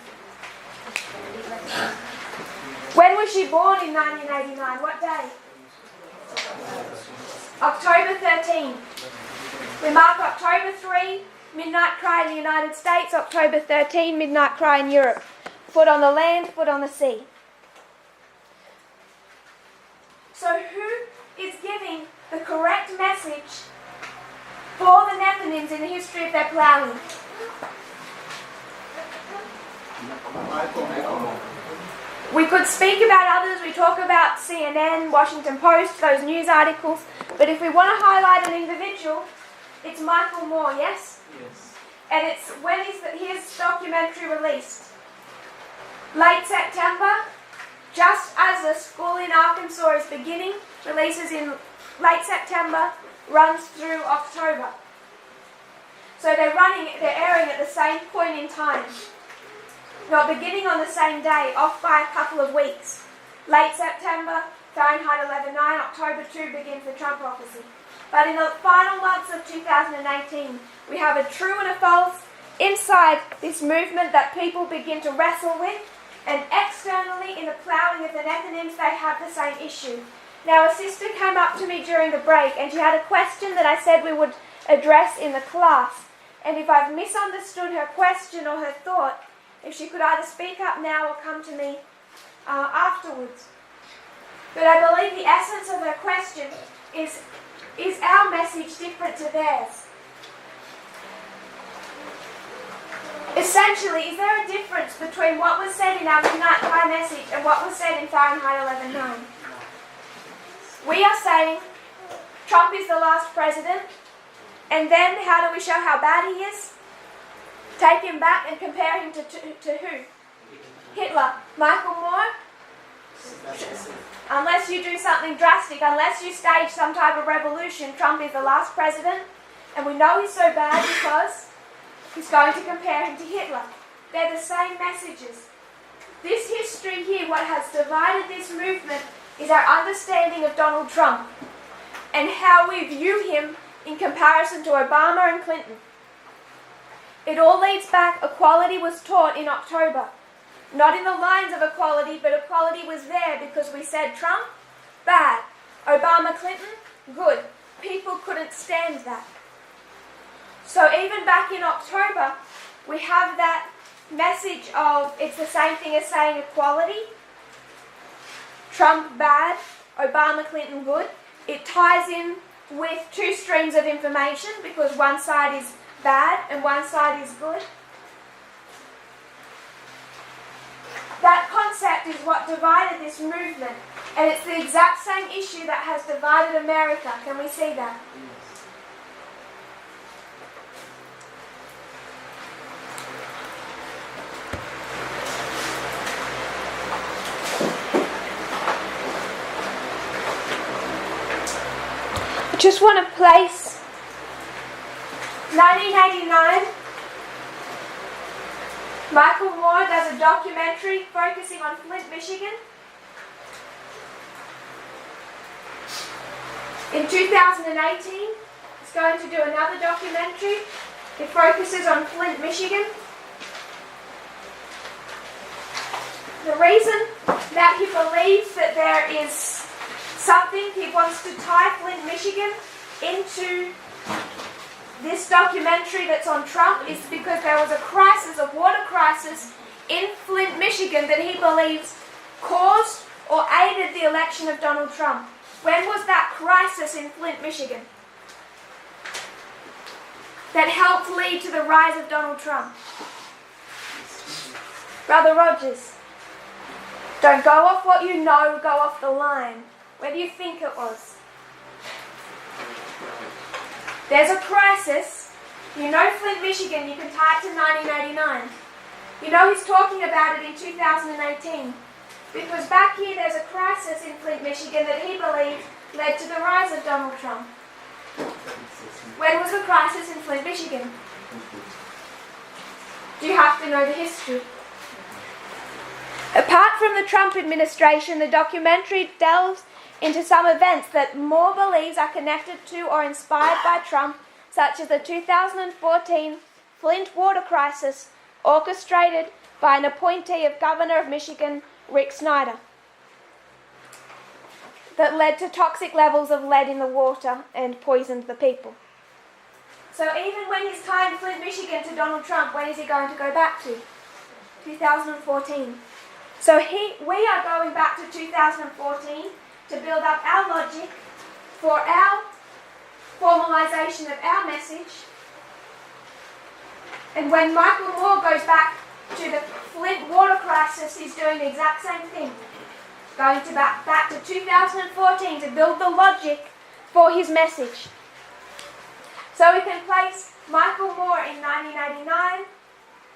When was she born in 1989? What day? October 13. We mark October 3, Midnight Cry in the United States, October 13, Midnight Cry in Europe. Foot on the land, foot on the sea. So who is giving the correct message for the Nethnims in the history of their ploughing? We could speak about others. We talk about CNN, Washington Post, those news articles. But if we want to highlight an individual, it's Michael Moore, yes?
Yes.
And it's when is his documentary released? Late September, just as the school in Arkansas is beginning, releases in late September, runs through October. So they're airing at the same point in time. Not beginning on the same day, off by a couple of weeks. Late September, Fahrenheit 11/9, October 2 begins the Trump prophecy. But in the final months of 2018, we have a true and a false inside this movement that people begin to wrestle with, and externally in the ploughing of the Nethnims, they have the same issue. Now, a sister came up to me during the break, and she had a question that I said we would address in the class. And if I've misunderstood her question or her thought, if she could either speak up now or come to me afterwards. But I believe the essence of her question is our message different to theirs? Essentially, is there a difference between what was said in our Midnight Cry message and what was said in Fahrenheit 11/9? We are saying Trump is the last president, and then how do we show how bad he is? Take him back and compare him to who? Hitler. Michael Moore? Unless you do something drastic, unless you stage some type of revolution, Trump is the last president, and we know he's so bad because he's going to compare him to Hitler. They're the same messages. This history here, what has divided this movement, is our understanding of Donald Trump and how we view him in comparison to Obama and Clinton. It all leads back, equality was taught in October. Not in the lines of equality, but equality was there because we said Trump, bad. Obama, Clinton, good. People couldn't stand that. So even back in October, we have that message of it's the same thing as saying equality. Trump, bad. Obama, Clinton, good. It ties in with two streams of information because one side is bad and one side is good. That concept is what divided this movement, and it's the exact same issue that has divided America. Can we see that? I just want to place 1989. Michael Moore does a documentary focusing on Flint, Michigan. In 2018, he's going to do another documentary It focuses on Flint, Michigan. The reason that he believes that there is something, he wants to tie Flint, Michigan into this documentary that's on Trump is because there was a crisis, a water crisis in Flint, Michigan that he believes caused or aided the election of Donald Trump. When was that crisis in Flint, Michigan that helped lead to the rise of Donald Trump? Brother Rogers, don't go off what you know, go off the line. Where do you think it was? There's a crisis. You know Flint, Michigan, you can tie it to 1989. You know he's talking about it in 2018. Because back here there's a crisis in Flint, Michigan that he believes led to the rise of Donald Trump. When was the crisis in Flint, Michigan? Do you have to know the history? Apart from the Trump administration, the documentary delves into some events that Moore believes are connected to or inspired by Trump, such as the 2014 Flint water crisis orchestrated by an appointee of Governor of Michigan, Rick Snyder, that led to toxic levels of lead in the water and poisoned the people. So even when he's tying Flint, Michigan to Donald Trump, when is he going to go back to? 2014. So we are going back to 2014 to build up our logic for our formalization of our message. And when Michael Moore goes back to the Flint water crisis, he's doing the exact same thing. Going to back to 2014 to build the logic for his message. So we can place Michael Moore in 1989,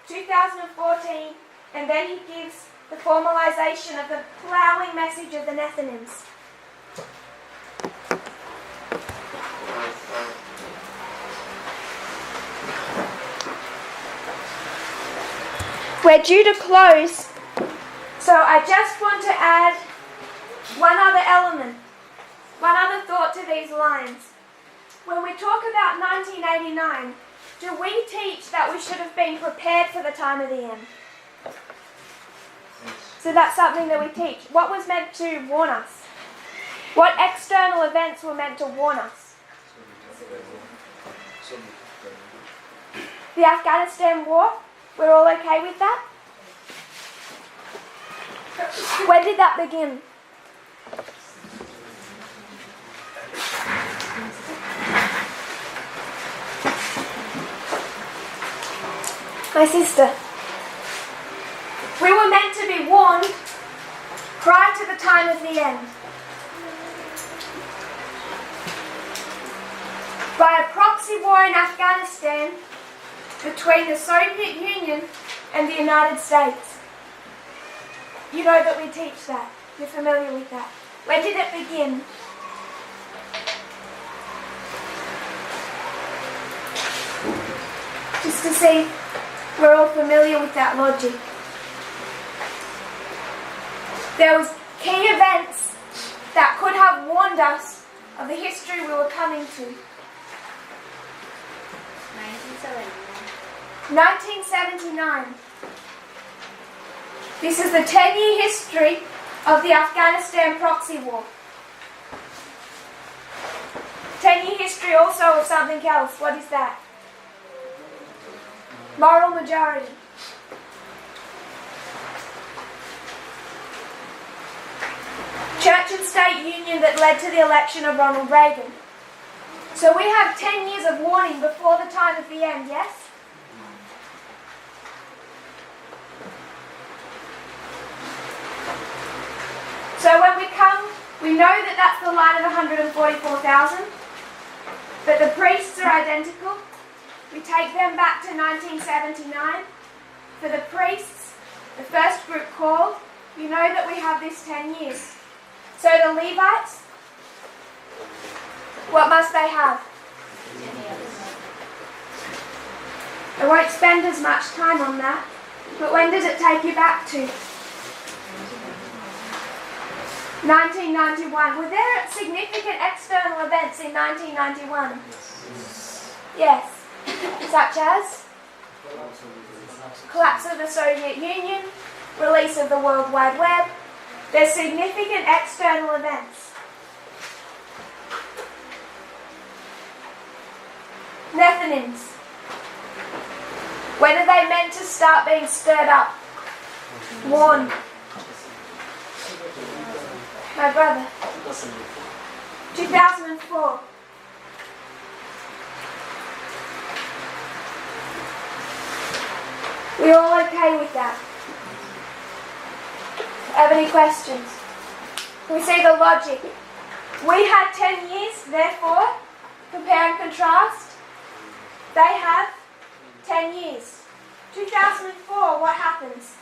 2014, and then he gives the formalization of the plowing message of the Nethnims. We're due to close, so I just want to add one other element, one other thought to these lines. When we talk about 1989, do we teach that we should have been prepared for the time of the end? So that's something that we teach. What was meant to warn us? What external events were meant to warn us? The Afghanistan war? We're all okay with that? When did that begin? My sister. We were meant to be warned prior to the time of the end by a proxy war in Afghanistan between the Soviet Union and the United States. You know that we teach that. You're familiar with that. When did it begin? Just to see we're all familiar with that logic. There was key events that could have warned us of the history we were coming to. 1979. This is the 10-year history of the Afghanistan proxy war. 10-year history also of something else. What is that? Moral majority. Church and state union that led to the election of Ronald Reagan. So we have 10 years of warning before the time of the end, yes? So when we come, we know that that's the line of 144,000, but the priests are identical. We take them back to 1979. For the priests, the first group called, you know that we have this 10 years. So the Levites, what must they have? I won't spend as much time on that, but when does it take you back to? 1991. Were there significant external events in 1991? Yes. such as collapse of the Soviet Union, release of the World Wide Web. There's significant external events. Nethnims. When are they meant to start being stirred up? Warned. My brother. 2004. We all okay with that? Have any questions? We see the logic. We had 10 years, therefore, compare and contrast. They have 10 years. 2004, what happens?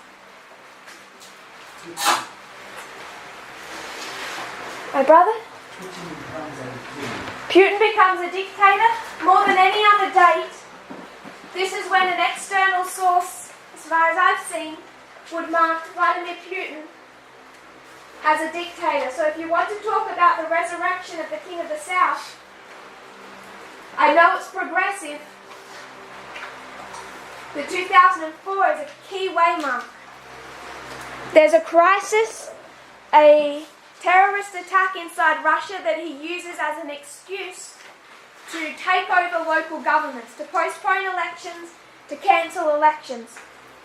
My brother? Putin becomes a dictator. More than any other date, this is when an external source, as far as I've seen, would mark Vladimir Putin as a dictator. So if you want to talk about the resurrection of the King of the South, I know it's progressive. The 2004 is a key waymark. There's a crisis, a terrorist attack inside Russia that he uses as an excuse to take over local governments, to postpone elections, to cancel elections.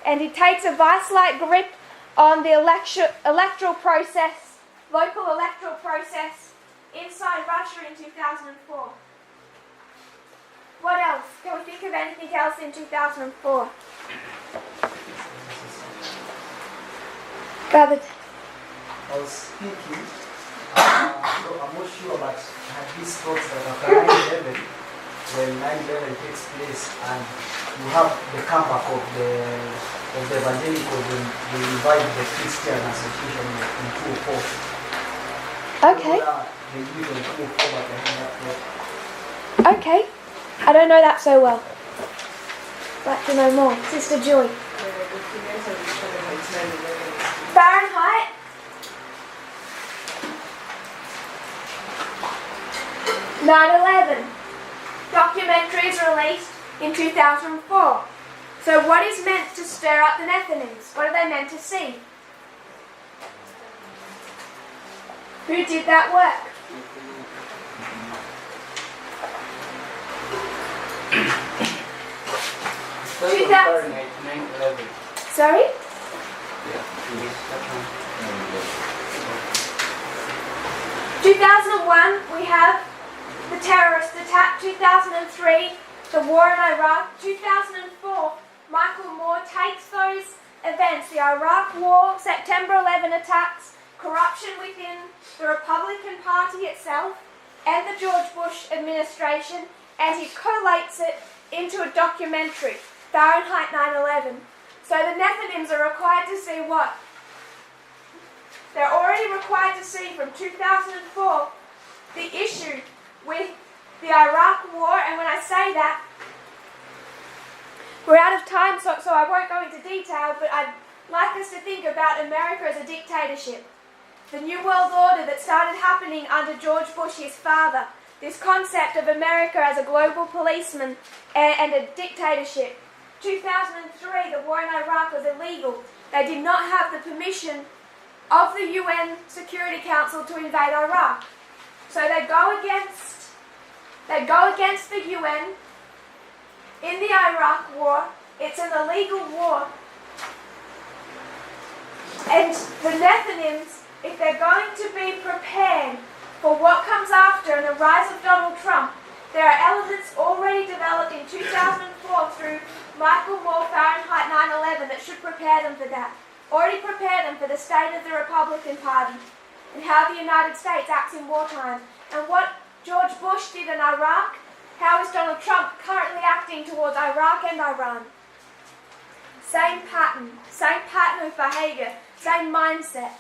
And he takes a vice-like grip on the electoral process, local electoral process inside Russia in 2004. What else? Can we think of anything else in 2004? Brother.
I was thinking, I'm not sure, but I had these thoughts that after 9/11, when 9/11 takes place and you have the comeback of the evangelicals and they invite the Christian Association in 204.
Okay.
They live in 204, but I have that thought.
Okay. I don't know that so well. Like to know more. Sister Joy. Fahrenheit. "9/11" documentary is released in 2004. So what is meant to stir up the Nethnims? What are they meant to see? Who did that work?
Fahrenheit 9/11.
Sorry?
Yeah, that one.
2001, we have the terrorist attack. 2003, the war in Iraq. 2004, Michael Moore takes those events, the Iraq War, September 11 attacks, corruption within the Republican Party itself, and the George Bush administration, and he collates it into a documentary, Fahrenheit 9/11. So the Nethnims are required to see what? They're already required to see from 2004 the issue with the Iraq War, and when I say that, we're out of time, so I won't go into detail, but I'd like us to think about America as a dictatorship. The New World Order that started happening under George Bush, his father. This concept of America as a global policeman and a dictatorship. 2003, the war in Iraq was illegal. They did not have the permission of the UN Security Council to invade Iraq. So they go against the UN in the Iraq war. It's an illegal war. And the Nethnims, if they're going to be prepared for what comes after and the rise of Donald Trump, there are elements already developed in 2004 through Michael Moore, Fahrenheit 9/11 that should prepare them for that. Already prepare them for the state of the Republican Party and how the United States acts in wartime. And what George Bush did in Iraq, how is Donald Trump currently acting towards Iraq and Iran? Same pattern of behavior, same mindset.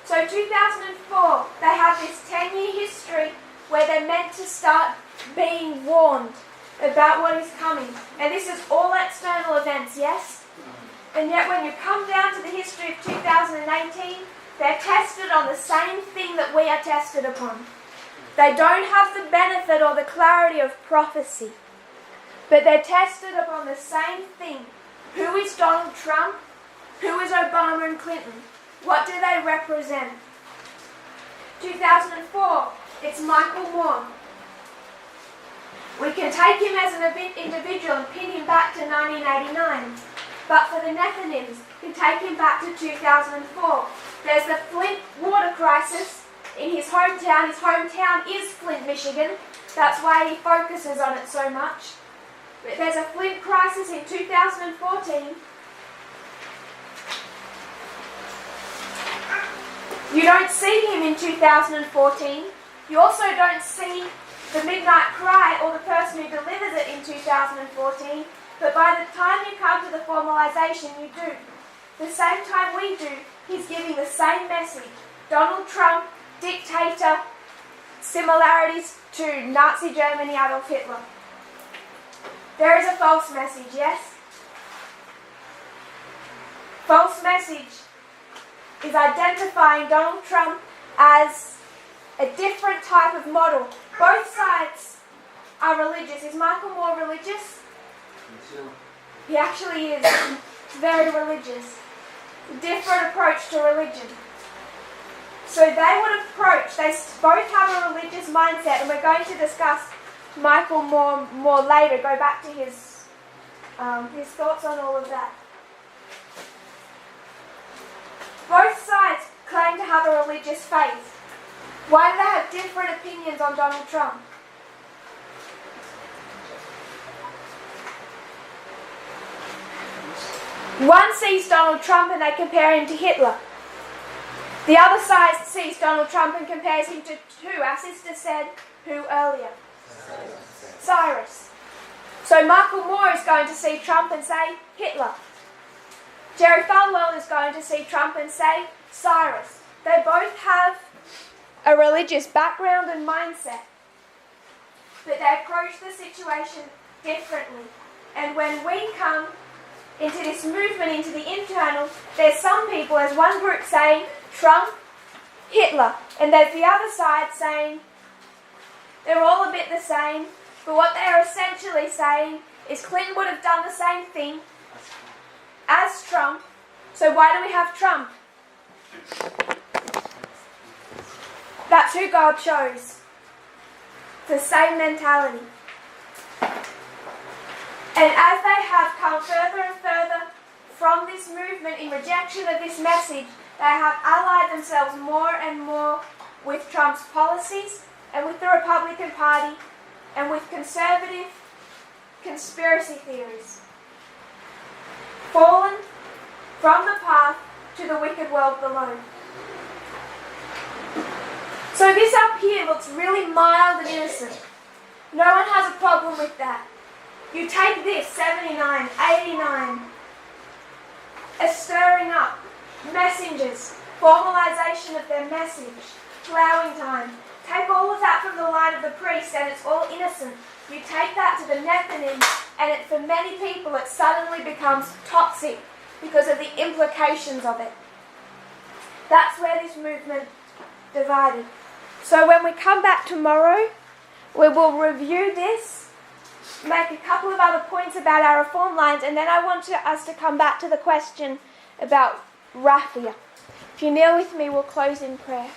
So 2004, they have this 10-year history where they're meant to start being warned about what is coming. And this is all external events, yes? And yet when you come down to the history of 2018, they're tested on the same thing that we are tested upon. They don't have the benefit or the clarity of prophecy. but they're tested upon the same thing. Who is Donald Trump? Who is Obama and Clinton? What do they represent? 2004, it's Michael Moore. We can take him as an individual and pin him back to 1989. But for the Nethnims, we take him back to 2004. There's the Flint water crisis in his hometown. His hometown is Flint, Michigan. That's why he focuses on it so much. But there's a Flint crisis in 2014. You don't see him in 2014. You also don't see the midnight cry or the person who delivers it in 2014. But by the time you come to the formalization, you do. The same time we do, he's giving the same message. Donald Trump, dictator, similarities to Nazi Germany, Adolf Hitler. There is a false message, yes? False message is identifying Donald Trump as a different type of model. Both sides are religious. Is Michael Moore religious? He actually is very religious. A different approach to religion. So they would approach, they both have a religious mindset, and we're going to discuss Michael Moore more later, go back to his thoughts on all of that. Both sides claim to have a religious faith. Why do they have different opinions on Donald Trump? One sees Donald Trump and they compare him to Hitler. The other side sees Donald Trump and compares him to who? Our sister said who earlier? Cyrus. So Michael Moore is going to see Trump and say Hitler. Jerry Falwell is going to see Trump and say Cyrus. They both have a religious background and mindset, but they approach the situation differently. And when we come into this movement, into the internal, there's some people, as one group saying Trump, Hitler, and there's the other side saying they're all a bit the same, but what they're essentially saying is Clinton would have done the same thing as Trump, so why do we have Trump? That's who God chose. The same mentality. And as they have come further and further from this movement in rejection of this message, they have allied themselves more and more with Trump's policies and with the Republican Party and with conservative conspiracy theories. Fallen from the path to the wicked world below. So this up here looks really mild and innocent. No one has a problem with that. You take this, 79, 89, a stirring up, messengers, formalization of their message, plowing time. Take all of that from the line of the priest and it's all innocent. You take that to the Nethnims and for many people it suddenly becomes toxic because of the implications of it. That's where this movement divided. So when we come back tomorrow, we will review this, make a couple of other points about our reform lines, and then I want us to come back to the question about raffia. If you kneel with me, we'll close in prayer.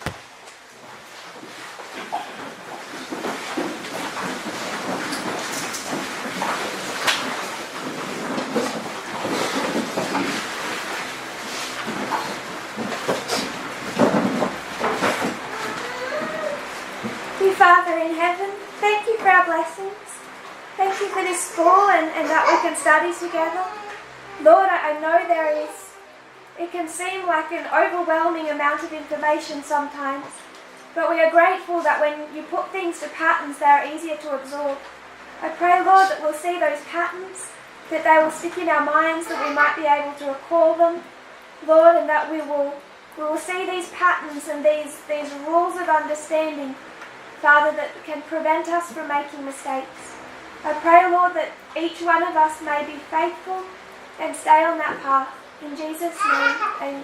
Father in heaven, thank you for our blessings. Thank you for this school and that we can study together. Lord, I know it can seem like an overwhelming amount of information sometimes, but we are grateful that when you put things to patterns, they are easier to absorb. I pray, Lord, that we'll see those patterns, that they will stick in our minds, that we might be able to recall them, Lord, and that we will see these patterns and these rules of understanding, Father, that can prevent us from making mistakes. I pray, Lord, that each one of us may be faithful and stay on that path. In Jesus' name, amen.